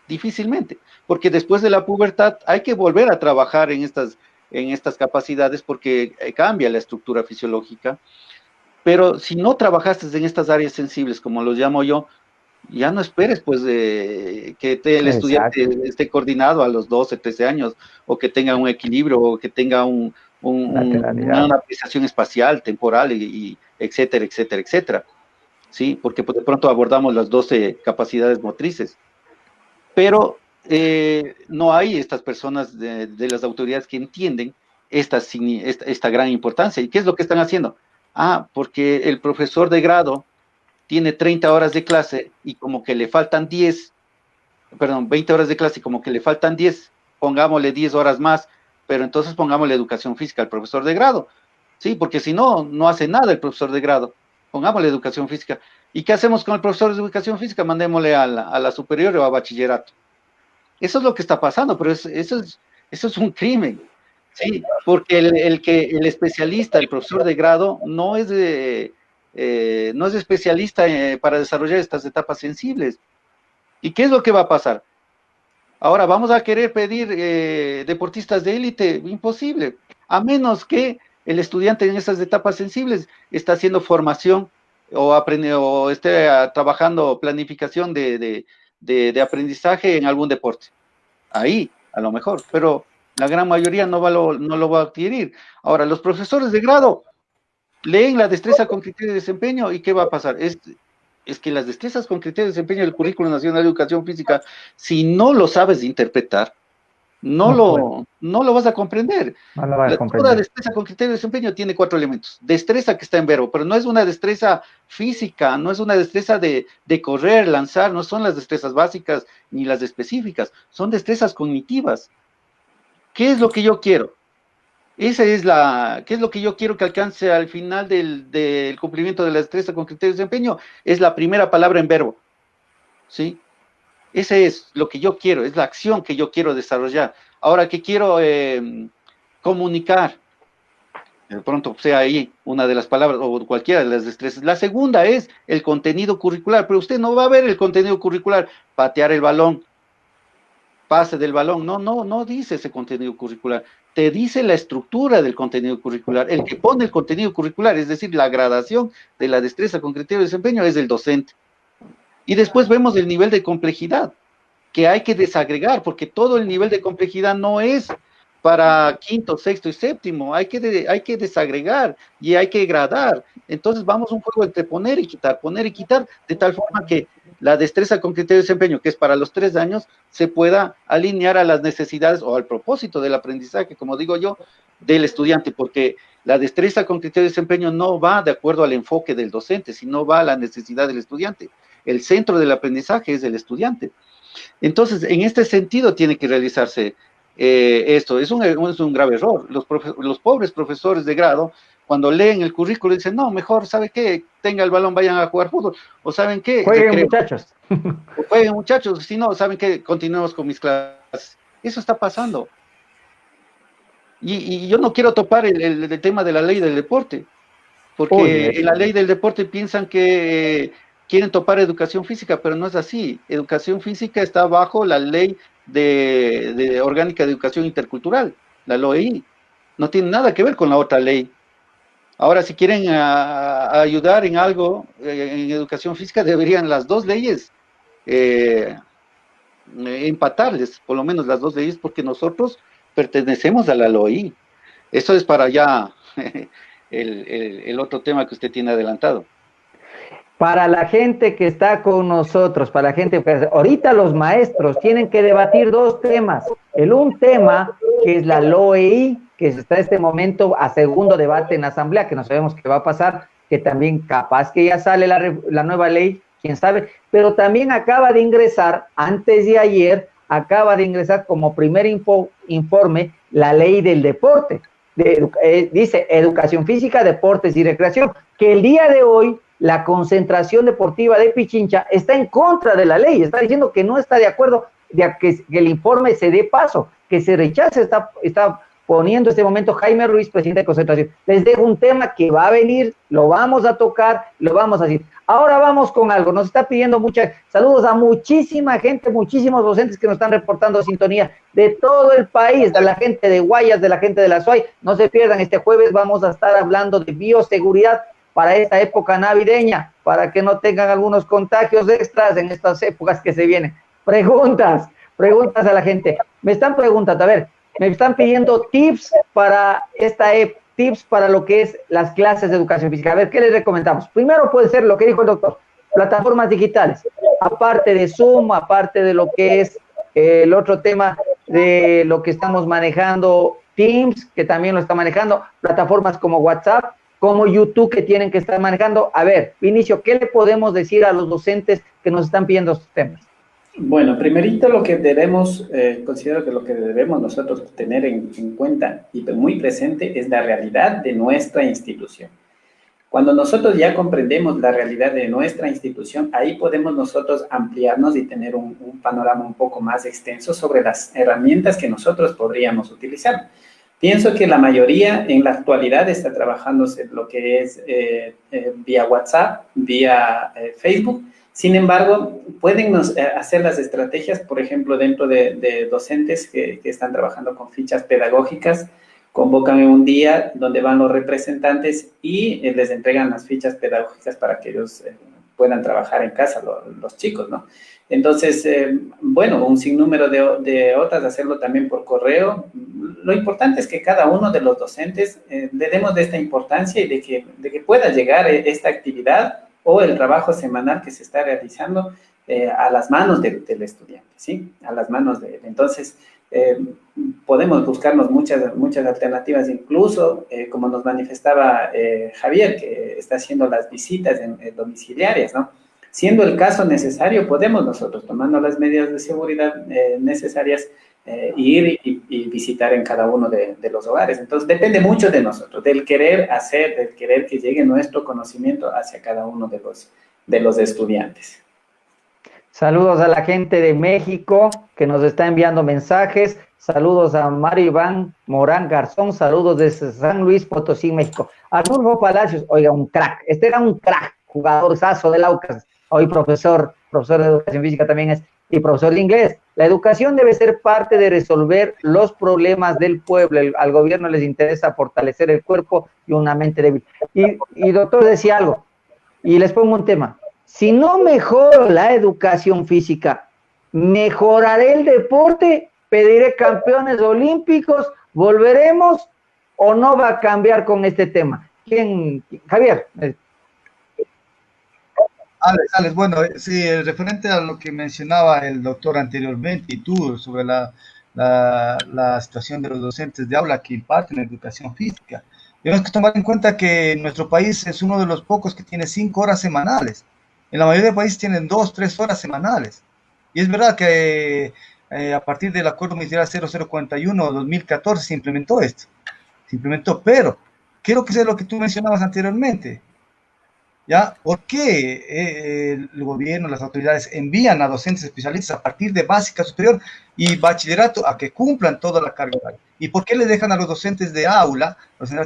S4: Difícilmente, porque después de la pubertad hay que volver a trabajar en estas capacidades porque cambia la estructura fisiológica. Pero si no trabajaste en estas áreas sensibles, como los llamo yo, ya no esperes pues que el estudiante esté coordinado a los 12, 13 años, o que tenga un equilibrio, o que tenga una apreciación espacial, temporal, y etcétera, etcétera, etcétera. Sí, porque pues, de pronto abordamos las 12 capacidades motrices. Pero no hay estas personas de las autoridades que entienden esta gran importancia. ¿Y qué es lo que están haciendo? Porque el profesor de grado tiene 30 horas de clase y como que le faltan 20 horas de clase y como que le faltan 10, pongámosle 10 horas más, pero entonces pongámosle educación física al profesor de grado, ¿sí? Porque si no, no hace nada el profesor de grado, pongámosle educación física. ¿Y qué hacemos con el profesor de educación física? Mandémosle a la superior o a bachillerato. Eso es lo que está pasando, pero eso es un crimen, ¿sí? Porque el especialista, el profesor de grado, no es especialista para desarrollar estas etapas sensibles. ¿Y qué es lo que va a pasar? Ahora, ¿vamos a querer pedir deportistas de élite? Imposible, a menos que el estudiante en esas etapas sensibles está haciendo formación o esté trabajando planificación de aprendizaje en algún deporte. Ahí, a lo mejor, pero la gran mayoría no lo va a adquirir. Ahora, los profesores de grado leen la destreza con criterio de desempeño y ¿qué va a pasar? Es que las destrezas con criterio de desempeño del Currículo Nacional de Educación Física, si no lo sabes interpretar, no lo vas a comprender. Toda destreza con criterio de desempeño tiene 4 elementos. Destreza que está en verbo, pero no es una destreza física, no es una destreza de correr, lanzar, no son las destrezas básicas ni las específicas, son destrezas cognitivas. ¿Qué es lo que yo quiero? ¿Qué es lo que yo quiero que alcance al final del cumplimiento de la destreza con criterio de desempeño? Es la primera palabra en verbo, ¿sí? Ese es lo que yo quiero, es la acción que yo quiero desarrollar. Ahora, ¿qué quiero comunicar? De pronto sea ahí una de las palabras o cualquiera de las destrezas. La segunda es el contenido curricular, pero usted no va a ver el contenido curricular, patear el balón, pase del balón, no dice ese contenido curricular, te dice la estructura del contenido curricular. El que pone el contenido curricular, es decir, la gradación de la destreza con criterio de desempeño, es el docente. Y después vemos el nivel de complejidad, que hay que desagregar, porque todo el nivel de complejidad no es para quinto, sexto y séptimo, hay que desagregar y hay que gradar. Entonces vamos un juego entre poner y quitar, de tal forma que la destreza con criterio de desempeño, que es para los 3 años, se pueda alinear a las necesidades o al propósito del aprendizaje, como digo yo, del estudiante, porque la destreza con criterio de desempeño no va de acuerdo al enfoque del docente, sino va a la necesidad del estudiante. El centro del aprendizaje es el estudiante. Entonces, en este sentido tiene que realizarse esto. Es un grave error. Los pobres profesores de grado, cuando leen el currículo, dicen, no, mejor, ¿sabe qué? Tenga el balón, vayan a jugar fútbol. O ¿saben qué?
S1: Jueguen,
S4: Recreo.
S1: muchachos.
S4: O jueguen, muchachos. Si no, ¿saben qué? Continuemos con mis clases. Eso está pasando. Y yo no quiero topar el tema de la ley del deporte, porque en la ley del deporte piensan que quieren topar educación física, pero no es así. Educación física está bajo la ley de orgánica de educación intercultural, la LOEI. No tiene nada que ver con la otra ley. Ahora, si quieren ayudar en algo en educación física, deberían las dos leyes empatarles, por lo menos las dos leyes, porque nosotros pertenecemos a la LOI. Eso es para ya el otro tema que usted tiene adelantado.
S1: Para la gente que está con nosotros, para la gente, ahorita los maestros tienen que debatir dos temas. Un tema que es la LOEI, que está en este momento a segundo debate en la asamblea, que no sabemos qué va a pasar, que también capaz que ya sale la nueva ley, quién sabe, pero también acaba de ingresar, antes de ayer, acaba de ingresar como primer informe la ley del deporte. Dice educación física, deportes y recreación, que el día de hoy la concentración deportiva de Pichincha está en contra de la ley, está diciendo que no está de acuerdo de que el informe se dé paso, que se rechace, está poniendo este momento Jaime Ruiz, presidente de concentración. Les dejo un tema que va a venir, lo vamos a tocar, lo vamos a decir. Ahora vamos con algo, nos está pidiendo saludos a muchísima gente, muchísimos docentes que nos están reportando sintonía de todo el país, de la gente de Guayas, de la gente de la SUAY. No se pierdan, este jueves vamos a estar hablando de bioseguridad para esta época navideña, para que no tengan algunos contagios extras en estas épocas que se vienen. Preguntas a la gente. Me están preguntando, a ver, me están pidiendo tips para tips para lo que es las clases de educación física. A ver, ¿qué les recomendamos? Primero puede ser lo que dijo el doctor, plataformas digitales, aparte de Zoom, aparte de lo que es el otro tema de lo que estamos manejando, Teams, que también lo está manejando, plataformas como WhatsApp, como YouTube, que tienen que estar manejando. A ver, Vinicio, ¿qué le podemos decir a los docentes que nos están pidiendo estos temas?
S3: Bueno, primerito lo que debemos, considero que lo que debemos nosotros tener en cuenta y muy presente es la realidad de nuestra institución. Cuando nosotros ya comprendemos la realidad de nuestra institución, ahí podemos nosotros ampliarnos y tener un panorama un poco más extenso sobre las herramientas que nosotros podríamos utilizar. Pienso que la mayoría en la actualidad está trabajándose lo que es vía WhatsApp, vía Facebook. Sin embargo, pueden hacer las estrategias, por ejemplo, dentro de docentes que están trabajando con fichas pedagógicas, convocan en un día donde van los representantes y les entregan las fichas pedagógicas para que ellos puedan trabajar en casa, los chicos, ¿no? Entonces, bueno, un sinnúmero de otras, hacerlo también por correo. Lo importante es que cada uno de los docentes le demos de esta importancia y de que pueda llegar esta actividad o el trabajo semanal que se está realizando a las manos del estudiante, ¿sí? A las manos de él. Entonces, podemos buscarnos muchas alternativas, incluso, como nos manifestaba Javier, que está haciendo las visitas domiciliarias, ¿no? Siendo el caso necesario, podemos nosotros, tomando las medidas de seguridad necesarias, ir y visitar en cada uno de los hogares. Entonces, depende mucho de nosotros, del querer hacer, del querer que llegue nuestro conocimiento hacia cada uno de los estudiantes.
S1: Saludos a la gente de México que nos está enviando mensajes. Saludos a Mario Iván Morán Garzón. Saludos desde San Luis Potosí, México. Arnulfo Palacios, oiga, un crack. Este era un crack, jugadorzazo del Aucas. Hoy profesor de educación física también es, y profesor de inglés. La educación debe ser parte de resolver los problemas del pueblo. Al gobierno les interesa fortalecer el cuerpo y una mente débil. Y doctor decía algo, y les pongo un tema. Si no mejoro la educación física, ¿mejoraré el deporte? ¿Pediré campeones olímpicos? ¿Volveremos o no va a cambiar con este tema? ¿Quién? Javier.
S2: Alex, bueno, sí, referente a lo que mencionaba el doctor anteriormente y tú sobre la situación de los docentes de aula que imparten educación física, tenemos que tomar en cuenta que nuestro país es uno de los pocos que tiene 5 horas semanales. En la mayoría de países tienen 2, 3 horas semanales. Y es verdad que a partir del Acuerdo Ministerial 0041-2014 se implementó esto, se implementó, pero quiero que sea lo que tú mencionabas anteriormente. ¿Ya? ¿Por qué el gobierno, las autoridades envían a docentes especialistas a partir de básica superior y bachillerato a que cumplan toda la carga horaria? ¿Y por qué le dejan a los docentes de aula,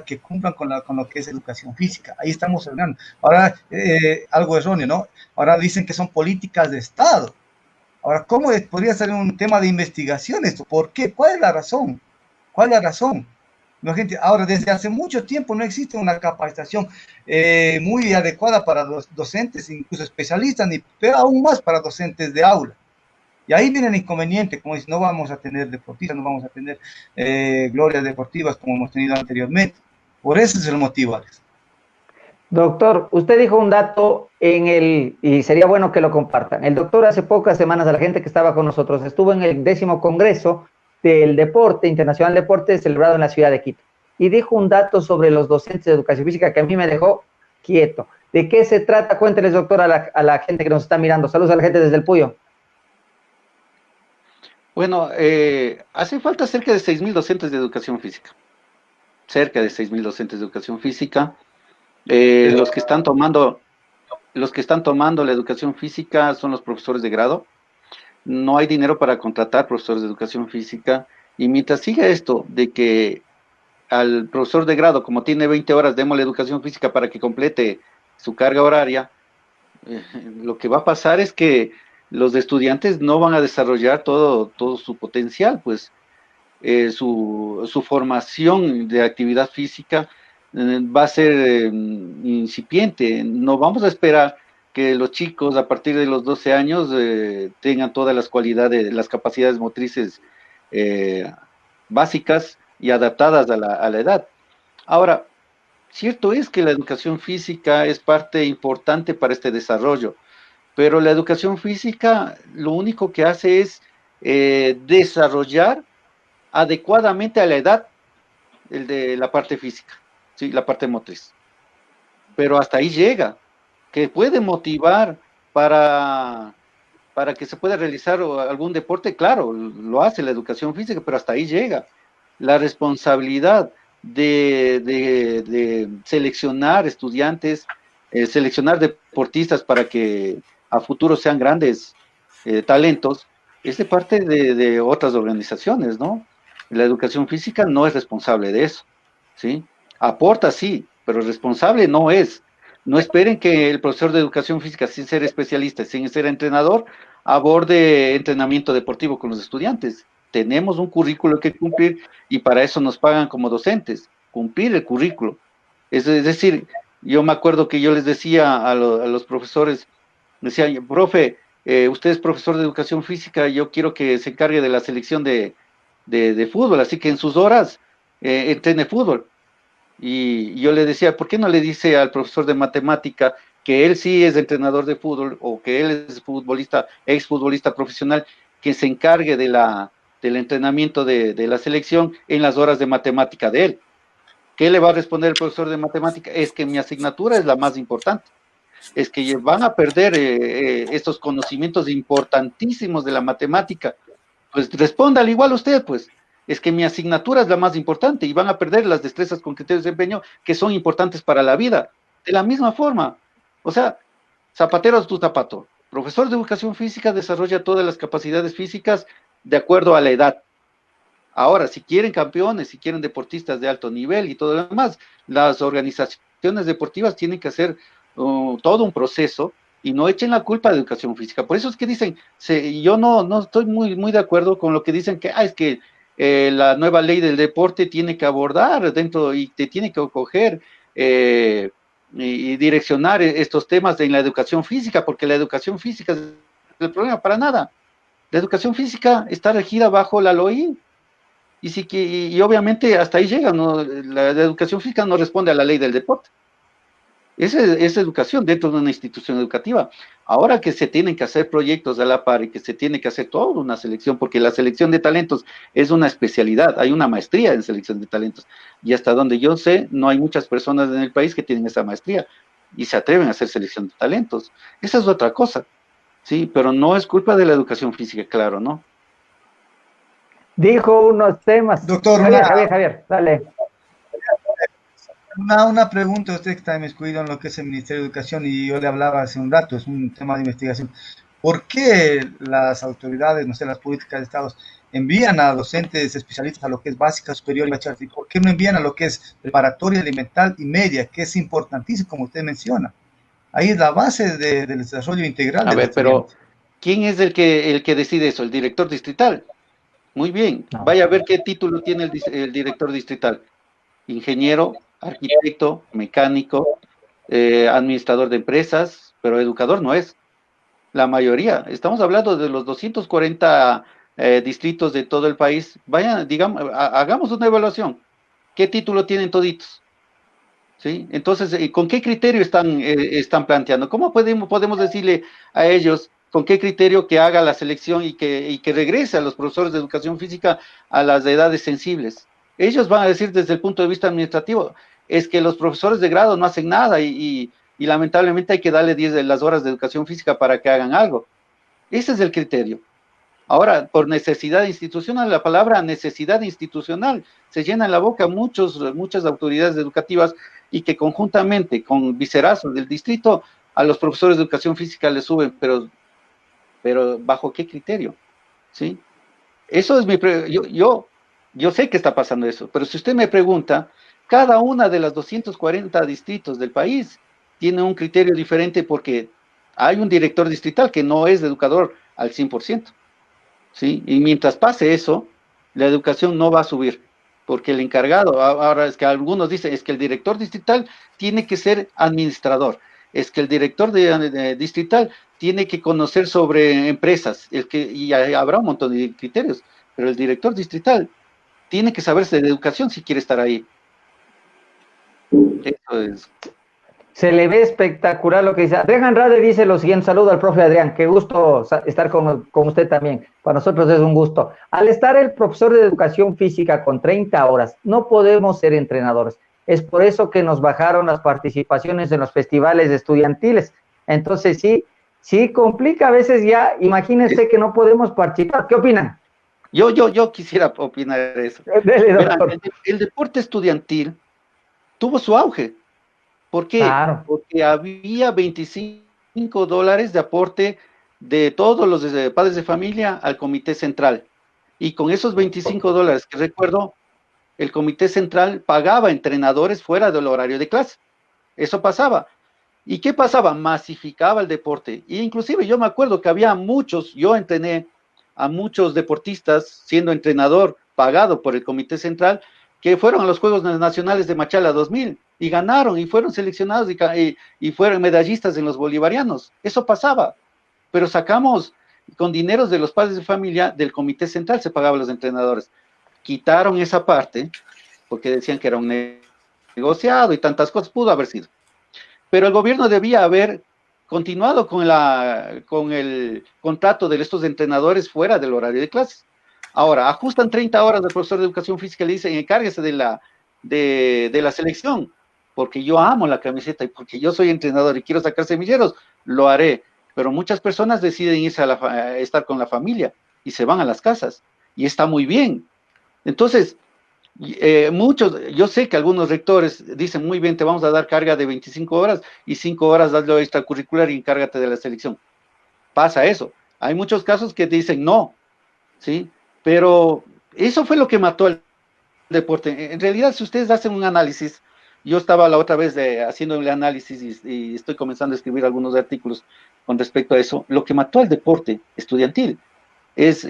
S2: que cumplan con lo que es educación física? Ahí estamos hablando. Ahora, algo erróneo, ¿no? Ahora dicen que son políticas de Estado. Ahora, ¿cómo podría ser un tema de investigación esto? ¿Por qué? ¿Cuál es la razón? ¿Cuál es la razón? No, gente, ahora, desde hace mucho tiempo no existe una capacitación muy adecuada para los docentes, incluso especialistas, pero aún más para docentes de aula. Y ahí viene el inconveniente, como dice, no vamos a tener deportistas, no vamos a tener glorias deportivas como hemos tenido anteriormente. Por eso es el motivo, Alex.
S1: Doctor, usted dijo un dato y sería bueno que lo compartan. El doctor hace pocas semanas, a la gente que estaba con nosotros, estuvo en el 10º Congreso del Deporte, Internacional de Deporte, celebrado en la ciudad de Quito. Y dijo un dato sobre los docentes de educación física que a mí me dejó quieto. ¿De qué se trata? Cuénteles, doctor, a la gente que nos está mirando. Saludos a la gente desde el Puyo.
S4: Bueno, hace falta cerca de 6.000 docentes de educación física. Cerca de 6.000 docentes de educación física. Los que están tomando la educación física son los profesores de grado. No hay dinero para contratar profesores de educación física. Y mientras siga esto de que al profesor de grado, como tiene 20 horas, demos la educación física para que complete su carga horaria, lo que va a pasar es que los estudiantes no van a desarrollar todo su potencial, pues su formación de actividad física va a ser incipiente. No vamos a esperar que los chicos a partir de los 12 años tengan todas las cualidades, las capacidades motrices básicas y adaptadas a la edad. Ahora, cierto es que la educación física es parte importante para este desarrollo, pero la educación física lo único que hace es desarrollar adecuadamente a la edad el de la parte física, ¿sí? La parte motriz. Pero hasta ahí llega, que puede motivar para, para que se pueda realizar algún deporte, claro, lo hace la educación física, pero hasta ahí llega. La responsabilidad de seleccionar estudiantes, seleccionar deportistas para que a futuro sean grandes talentos, es de parte de otras organizaciones, ¿no? La educación física no es responsable de eso, ¿sí? Aporta sí, pero responsable no es. No esperen que el profesor de educación física, sin ser especialista, sin ser entrenador, aborde entrenamiento deportivo con los estudiantes. Tenemos un currículo que cumplir y para eso nos pagan como docentes, cumplir el currículo. Es decir, yo me acuerdo que yo les decía a los profesores, decía, profe, usted es profesor de educación física, yo quiero que se encargue de la selección de fútbol, así que en sus horas entrene fútbol. Y yo le decía, ¿por qué no le dice al profesor de matemática que él sí es entrenador de fútbol o que él es futbolista, exfutbolista profesional, que se encargue del entrenamiento de la selección en las horas de matemática de él? ¿Qué le va a responder el profesor de matemática? Es que mi asignatura es la más importante. Es que van a perder estos conocimientos importantísimos de la matemática. Pues responda al igual usted, pues. Es que mi asignatura es la más importante y van a perder las destrezas con criterio de desempeño que son importantes para la vida. De la misma forma. O sea, zapatero a tu zapato. Profesor de educación física desarrolla todas las capacidades físicas de acuerdo a la edad. Ahora, si quieren campeones, si quieren deportistas de alto nivel y todo lo demás, las organizaciones deportivas tienen que hacer todo un proceso y no echen la culpa de educación física. Por eso es que dicen, yo no estoy muy de acuerdo con lo que dicen que es que la nueva ley del deporte tiene que abordar dentro y te tiene que acoger y direccionar estos temas en la educación física, porque la educación física es el problema para nada. La educación física está regida bajo la LOI. Y obviamente hasta ahí llega, ¿no? La educación física no responde a la ley del deporte. Es educación dentro de una institución educativa. Ahora que se tienen que hacer proyectos a la par y que se tiene que hacer toda una selección, porque la selección de talentos es una especialidad, hay una maestría en selección de talentos. Y hasta donde yo sé, no hay muchas personas en el país que tienen esa maestría y se atreven a hacer selección de talentos. Esa es otra cosa, sí, pero no es culpa de la educación física, claro, ¿no?
S1: dijo unos temas.
S2: Doctor,
S1: Javier, dale.
S2: Una pregunta, usted que está inmiscuido en lo que es el Ministerio de Educación y yo le hablaba hace un rato, es un tema de investigación. ¿Por qué las autoridades, no sé, las políticas de Estados envían a docentes especialistas a lo que es básica, superior y bachillerato? ¿Y por qué no envían a lo que es preparatoria, elemental y media, que es importantísimo, como usted menciona? Ahí es la base del desarrollo integral
S4: A
S2: del
S4: ver, pero
S2: estudiante.
S4: ¿quién es el que decide eso? ¿El director distrital? Muy bien,
S1: No.
S4: vaya a ver qué título tiene el director distrital. Ingeniero, arquitecto, mecánico, administrador de empresas, pero educador no es. La mayoría, estamos hablando de los 240 distritos de todo el país. Vayan, digamos, hagamos una evaluación. ¿Qué título tienen toditos? ¿Sí? Entonces, ¿con qué criterio están planteando? ¿Cómo podemos decirle a ellos con qué criterio que haga la selección y que regrese a los profesores de educación física a las edades sensibles? Ellos van a decir desde el punto de vista administrativo, es que los profesores de grado no hacen nada y lamentablemente hay que darle 10 de las horas de educación física para que hagan algo. Ese es el criterio. Ahora, por necesidad institucional, la palabra necesidad institucional se llena en la boca muchas autoridades educativas y que conjuntamente con vicerazos del distrito a los profesores de educación física les suben, pero ¿bajo qué criterio? ¿Sí? Eso es yo sé que está pasando eso, pero si usted me pregunta, cada una de las 240 distritos del país tiene un criterio diferente porque hay un director distrital que no es educador al 100%. ¿Sí? Y mientras pase eso, la educación no va a subir, porque el encargado, ahora es que algunos dicen, es que el director distrital tiene que ser administrador, es que el director de distrital tiene que conocer sobre empresas, y habrá un montón de criterios, pero el director distrital tiene que saberse de educación si quiere estar ahí. Eso es.
S1: Se le ve espectacular lo que dice. Adrián Andrade dice lo siguiente, saludo al profe Adrián, qué gusto estar con usted también. Para nosotros es un gusto. Al estar el profesor de educación física con 30 horas, no podemos ser entrenadores. Es por eso que nos bajaron las participaciones en los festivales estudiantiles. Entonces sí complica a veces ya, imagínense que no podemos participar. ¿Qué opinan?
S4: Yo quisiera opinar eso. Verán, el deporte estudiantil tuvo su auge. ¿Por qué?
S1: Claro.
S4: Porque había $25 de aporte de todos los padres de familia al comité central. Y con esos $25 que recuerdo, el comité central pagaba entrenadores fuera del horario de clase. Eso pasaba. ¿Y qué pasaba? Masificaba el deporte. E inclusive yo me acuerdo que había yo entrené a muchos deportistas siendo entrenador pagado por el comité central que fueron a los Juegos Nacionales de Machala 2000 y ganaron y fueron seleccionados y fueron medallistas en los bolivarianos. Eso pasaba, pero sacamos con dineros de los padres de familia del comité central, se pagaban los entrenadores. Quitaron esa parte porque decían que era un negociado y tantas cosas, pudo haber sido. Pero el gobierno debía haber continuado con el contrato de estos entrenadores fuera del horario de clases. Ahora, ajustan 30 horas del profesor de educación física y le dicen, encárguese de la selección, porque yo amo la camiseta y porque yo soy entrenador y quiero sacar semilleros, lo haré. Pero muchas personas deciden irse a estar con la familia y se van a las casas. Y está muy bien. Entonces, yo sé que algunos rectores dicen muy bien, te vamos a dar carga de 25 horas y 5 horas hazlo extracurricular y encárgate de la selección. Pasa eso. Hay muchos casos que dicen no, ¿sí? Pero eso fue lo que mató el deporte. En realidad, si ustedes hacen un análisis, yo estaba la otra vez haciendo el análisis y estoy comenzando a escribir algunos artículos con respecto a eso, lo que mató al deporte estudiantil es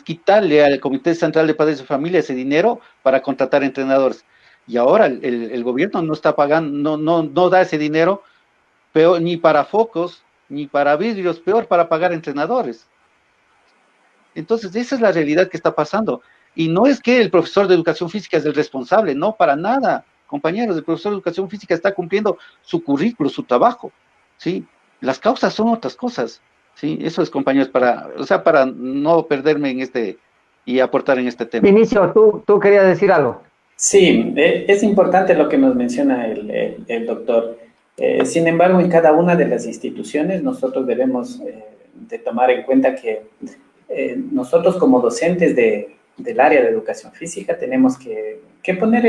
S4: quitarle al Comité Central de Padres de Familia ese dinero para contratar entrenadores. Y ahora el gobierno no está pagando, no da ese dinero, peor, ni para focos, ni para vidrios, peor para pagar entrenadores. Entonces, esa es la realidad que está pasando. Y no es que el profesor de educación física es el responsable, no, para nada, compañeros, el profesor de educación física está cumpliendo su currículo, su trabajo, ¿sí? Las causas son otras cosas. Sí, eso es, compañeros, para no perderme en y aportar en este tema.
S1: Vinicio, tú querías decir algo.
S3: Sí, es importante lo que nos menciona el doctor. Sin embargo, en cada una de las instituciones nosotros debemos de tomar en cuenta que nosotros como docentes del área de educación física tenemos que poner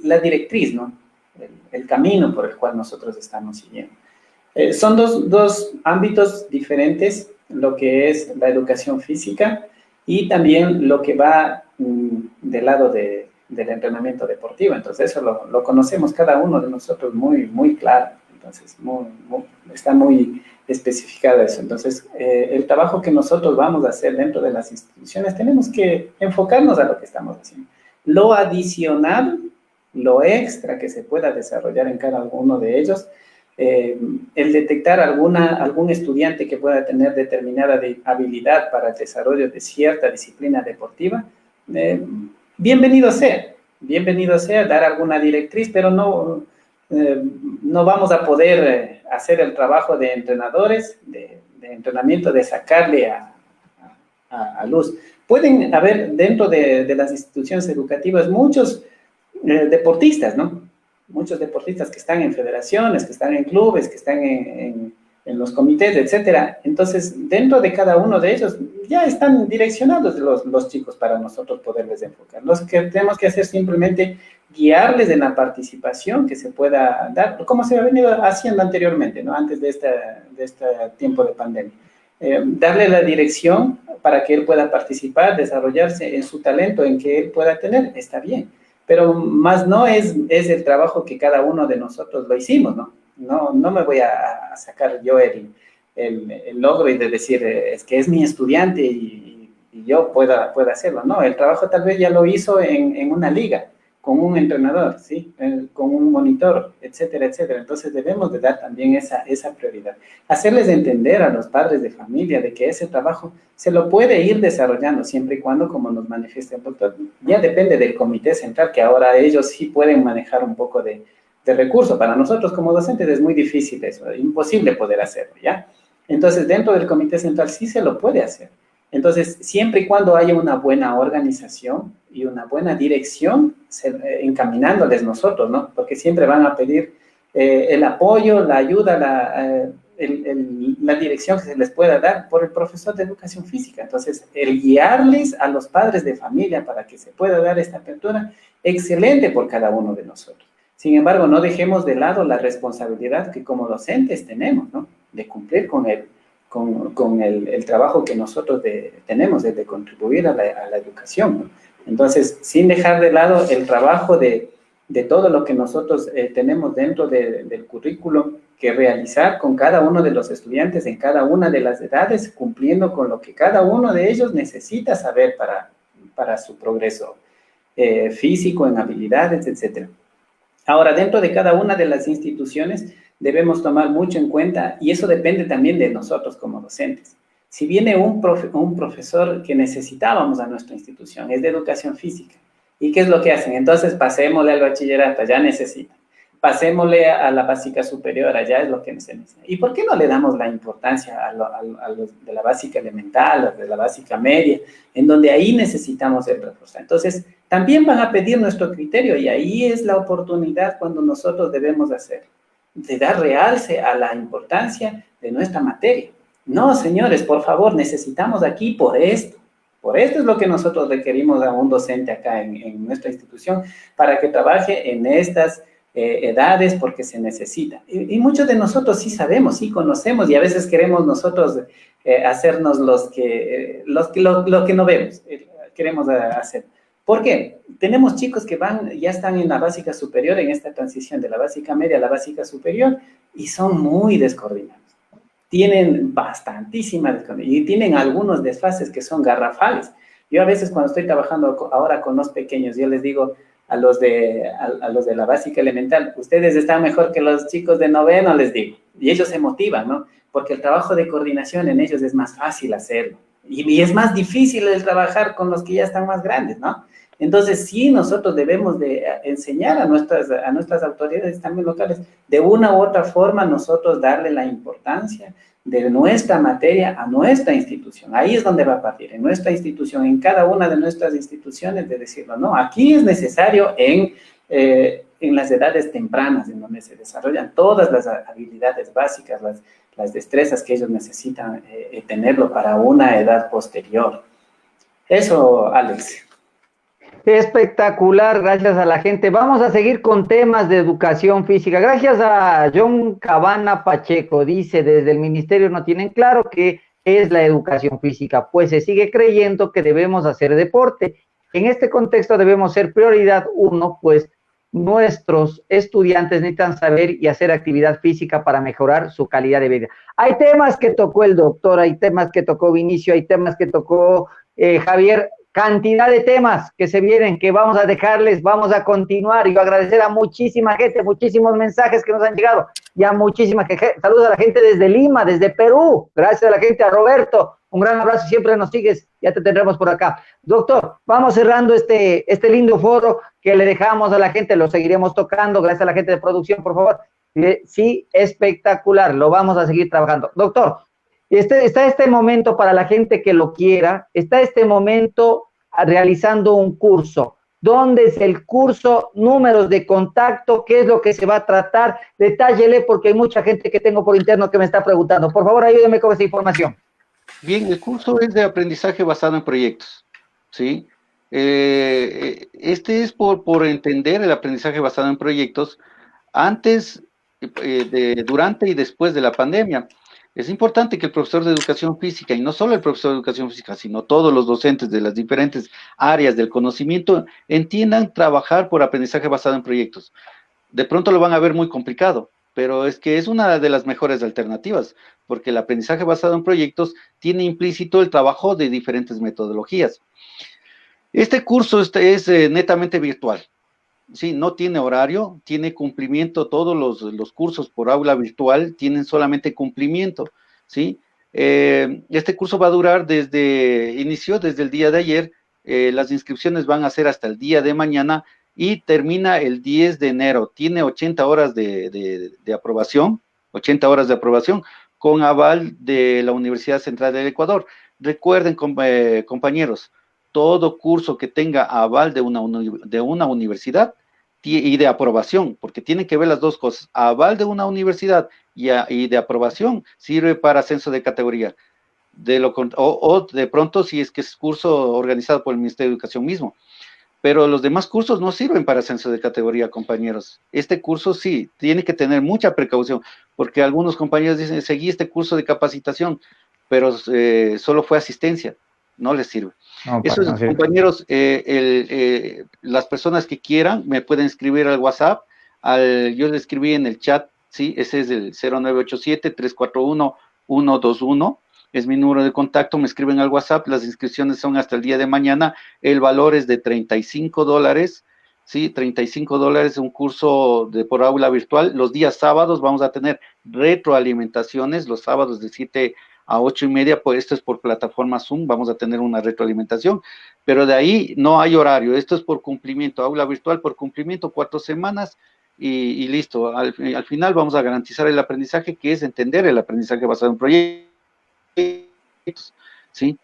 S3: la directriz, ¿no? El camino por el cual nosotros estamos siguiendo. Son dos ámbitos diferentes, lo que es la educación física y también lo que va del lado del entrenamiento deportivo. Entonces eso lo conocemos cada uno de nosotros muy, muy claro. Entonces está muy especificado eso. Entonces el trabajo que nosotros vamos a hacer dentro de las instituciones tenemos que enfocarnos a lo que estamos haciendo. Lo adicional, lo extra que se pueda desarrollar en cada uno de ellos, el detectar algún estudiante que pueda tener determinada habilidad para el desarrollo de cierta disciplina deportiva, bienvenido sea dar alguna directriz, pero no vamos a poder hacer el trabajo de entrenadores, de entrenamiento, de sacarle a luz. Pueden haber dentro de las instituciones educativas muchos deportistas, ¿no? Muchos deportistas que están en federaciones, que están en clubes, que están en los comités, etcétera. Entonces, dentro de cada uno de ellos ya están direccionados los chicos para nosotros poderles enfocar. Lo que tenemos que hacer simplemente guiarles en la participación que se pueda dar, como se ha venido haciendo anteriormente, ¿no? Antes de este tiempo de pandemia. Darle la dirección para que él pueda participar, desarrollarse en su talento, en que él pueda tener, está bien. Pero más no es el trabajo que cada uno de nosotros lo hicimos, ¿no? No me voy a sacar yo el logro y de decir, es que es mi estudiante y yo pueda hacerlo. No, el trabajo tal vez ya lo hizo en una liga, con un entrenador, ¿sí? Con un monitor, etcétera, etcétera. Entonces debemos de dar también esa prioridad. Hacerles entender a los padres de familia de que ese trabajo se lo puede ir desarrollando siempre y cuando, como nos manifiesta el doctor, ya depende del comité central, que ahora ellos sí pueden manejar un poco de recursos. Para nosotros como docentes es muy difícil eso, imposible poder hacerlo, ¿ya? Entonces dentro del comité central sí se lo puede hacer. Entonces, siempre y cuando haya una buena organización y una buena dirección, encaminándoles nosotros, ¿no? Porque siempre van a pedir el apoyo, la ayuda, la dirección que se les pueda dar por el profesor de educación física. Entonces, el guiarles a los padres de familia para que se pueda dar esta apertura, excelente por cada uno de nosotros. Sin embargo, no dejemos de lado la responsabilidad que como docentes tenemos, ¿no? De cumplir con el trabajo que nosotros tenemos de contribuir a la educación, ¿no? Entonces, sin dejar de lado el trabajo de todo lo que nosotros tenemos dentro del currículo que realizar con cada uno de los estudiantes en cada una de las edades, cumpliendo con lo que cada uno de ellos necesita saber para su progreso físico, en habilidades, etc. Ahora, dentro de cada una de las instituciones, debemos tomar mucho en cuenta, y eso depende también de nosotros como docentes. Si viene un profesor que necesitábamos a nuestra institución, es de educación física, ¿y qué es lo que hacen? Entonces, pasémosle al bachillerato, ya necesitan. Pasémosle a la básica superior, allá es lo que se necesita. ¿Y por qué no le damos la importancia a los de la básica elemental, de la básica media, en donde ahí necesitamos el refuerzo? Entonces, también van a pedir nuestro criterio, y ahí es la oportunidad cuando nosotros debemos hacer, de dar realce a la importancia de nuestra materia. No, señores, por favor, necesitamos aquí por esto. Por esto es lo que nosotros requerimos a un docente acá en nuestra institución, para que trabaje en estas edades, porque se necesita. Y muchos de nosotros sí sabemos, sí conocemos, y a veces queremos nosotros hacernos lo que no vemos, queremos hacer. ¿Por qué? Tenemos chicos que ya están en la básica superior, en esta transición de la básica media a la básica superior, y son muy descoordinados. Tienen bastantísima descoordinación, y tienen algunos desfases que son garrafales. Yo a veces cuando estoy trabajando ahora con los pequeños, yo les digo a los de la básica elemental, ustedes están mejor que los chicos de noveno, les digo. Y ellos se motivan, ¿no? Porque el trabajo de coordinación en ellos es más fácil hacerlo. Y es más difícil el trabajar con los que ya están más grandes, ¿no? Entonces, sí, nosotros debemos de enseñar a nuestras autoridades también locales, de una u otra forma, nosotros darle la importancia de nuestra materia a nuestra institución. Ahí es donde va a partir, en nuestra institución, en cada una de nuestras instituciones, de decirlo, no, aquí es necesario en las edades tempranas, en donde se desarrollan todas las habilidades básicas, las destrezas que ellos necesitan tenerlo para una edad posterior. Eso, Alex.
S1: Espectacular, gracias a la gente. Vamos a seguir con temas de educación física. Gracias a John Cabana Pacheco, dice, desde el ministerio no tienen claro qué es la educación física, pues se sigue creyendo que debemos hacer deporte. En este contexto debemos ser prioridad uno, pues nuestros estudiantes necesitan saber y hacer actividad física para mejorar su calidad de vida. Hay temas que tocó el doctor, hay temas que tocó Vinicio, hay temas que tocó Javier, cantidad de temas que se vienen, que vamos a dejarles, vamos a continuar. Y yo agradecer a muchísima gente, muchísimos mensajes que nos han llegado, y a muchísima gente. Saludos a la gente desde Lima, desde Perú, gracias a la gente, a Roberto, un gran abrazo, siempre nos sigues, ya te tendremos por acá. Doctor, vamos cerrando este lindo foro que le dejamos a la gente, lo seguiremos tocando, gracias a la gente de producción, por favor. Sí, espectacular, lo vamos a seguir trabajando. Doctor, está este momento para la gente que lo quiera, está este momento realizando un curso. ¿Dónde es el curso? Números de contacto, ¿qué es lo que se va a tratar? Detállele porque hay mucha gente que tengo por interno que me está preguntando. Por favor, ayúdeme con esa información.
S4: Bien, el curso es de aprendizaje basado en proyectos, ¿sí? Este es por entender el aprendizaje basado en proyectos antes, durante y después de la pandemia. Es importante que el profesor de educación física, y no solo el profesor de educación física, sino todos los docentes de las diferentes áreas del conocimiento, entiendan trabajar por aprendizaje basado en proyectos. De pronto lo van a ver muy complicado, pero es que es una de las mejores alternativas, porque el aprendizaje basado en proyectos tiene implícito el trabajo de diferentes metodologías. Este curso es netamente virtual. Sí, no tiene horario, tiene cumplimiento, todos los cursos por aula virtual tienen solamente cumplimiento, ¿sí? Este curso va a durar inició desde el día de ayer, las inscripciones van a ser hasta el día de mañana y termina el 10 de enero. Tiene 80 horas de aprobación, 80 horas de aprobación con aval de la Universidad Central del Ecuador. Recuerden, compañeros, todo curso que tenga aval de una universidad y de aprobación, porque tienen que ver las dos cosas, aval de una universidad y de aprobación, sirve para ascenso de categoría. O de pronto si es que es curso organizado por el Ministerio de Educación mismo, pero los demás cursos no sirven para ascenso de categoría, compañeros. Este curso sí, tiene que tener mucha precaución, porque algunos compañeros dicen, seguí este curso de capacitación, pero solo fue asistencia, no les sirve.
S1: No,
S4: Eso es, no compañeros, las personas que quieran me pueden escribir al WhatsApp, yo le escribí en el chat, sí, ese es el 0987-341-121, es mi número de contacto, me escriben al WhatsApp, las inscripciones son hasta el día de mañana, el valor es de $35, sí, $35, un curso por aula virtual. Los días sábados vamos a tener retroalimentaciones, los sábados de 7 a 8:30, pues esto es por plataforma Zoom, vamos a tener una retroalimentación, pero de ahí no hay horario, esto es por cumplimiento, aula virtual por cumplimiento, 4 semanas, y listo. Al final vamos a garantizar el aprendizaje, que es entender el aprendizaje basado en proyectos, ¿sí?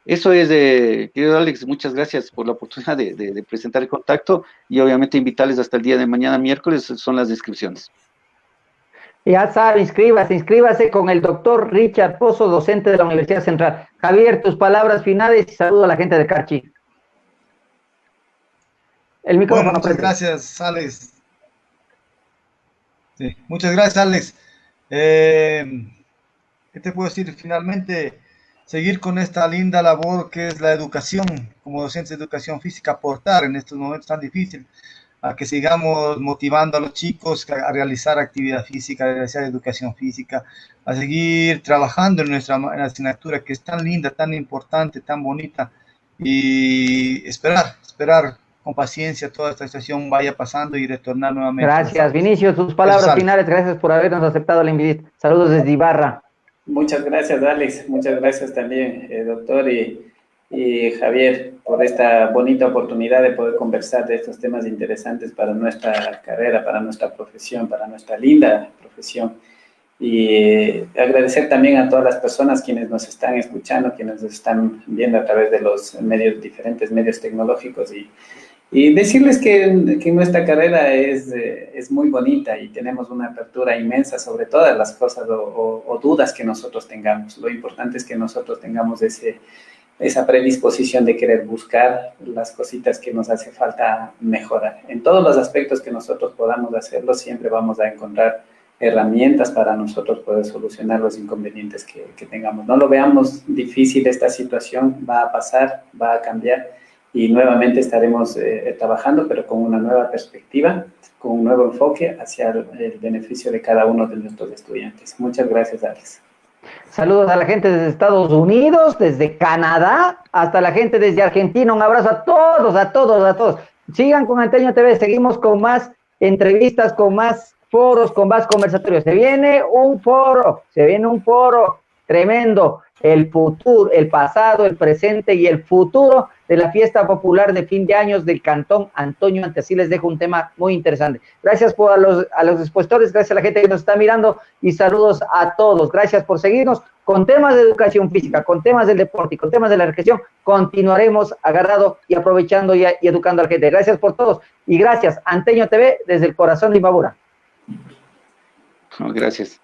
S4: Eso es, querido Alex, muchas gracias por la oportunidad de presentar el contacto, y obviamente invitarles hasta el día de mañana, miércoles, son las inscripciones.
S1: Ya sabe, inscríbase con el doctor Richard Pozo, docente de la Universidad Central. Javier, tus palabras finales y saludo a la gente de Carchi. El micrófono.
S2: Bueno, muchas gracias, Alex. Sí, muchas gracias, Alex. ¿Qué te puedo decir? Finalmente, seguir con esta linda labor que es la educación, como docentes de educación física, aportar en estos momentos tan difíciles, a que sigamos motivando a los chicos a realizar actividad física, a realizar educación física, a seguir trabajando en nuestra asignatura que es tan linda, tan importante, tan bonita, y esperar con paciencia toda esta situación vaya pasando y retornar nuevamente.
S1: Gracias, Vinicio, tus palabras finales, gracias por habernos aceptado la invitación. Saludos desde Ibarra.
S3: Muchas gracias, Alex, muchas gracias también, doctor y Javier, por esta bonita oportunidad de poder conversar de estos temas interesantes para nuestra carrera, para nuestra profesión, para nuestra linda profesión. Y agradecer también a todas las personas quienes nos están escuchando, quienes nos están viendo a través de los diferentes medios tecnológicos, Y decirles que nuestra carrera es muy bonita y tenemos una apertura inmensa sobre todas las cosas o dudas que nosotros tengamos. Lo importante es que nosotros tengamos esa predisposición de querer buscar las cositas que nos hace falta mejorar. En todos los aspectos que nosotros podamos hacerlo, siempre vamos a encontrar herramientas para nosotros poder solucionar los inconvenientes que tengamos. No lo veamos difícil esta situación, va a pasar, va a cambiar y nuevamente estaremos trabajando, pero con una nueva perspectiva, con un nuevo enfoque hacia el beneficio de cada uno de nuestros estudiantes. Muchas gracias, Alex.
S1: Saludos a la gente desde Estados Unidos, desde Canadá, hasta la gente desde Argentina. Un abrazo a todos, a todos, a todos. Sigan con Anteño TV, seguimos con más entrevistas, con más foros, con más conversatorios. Se viene un foro tremendo. El futuro, el pasado, el presente y el futuro de la fiesta popular de fin de años del Cantón Antonio Ante. Así les dejo un tema muy interesante. Gracias a los expositores, gracias a la gente que nos está mirando y saludos a todos. Gracias por seguirnos con temas de educación física, con temas del deporte y con temas de la recreación. Continuaremos agarrado y aprovechando y educando a la gente. Gracias por todos y gracias Anteño TV desde el corazón de Imbabura.
S4: Gracias.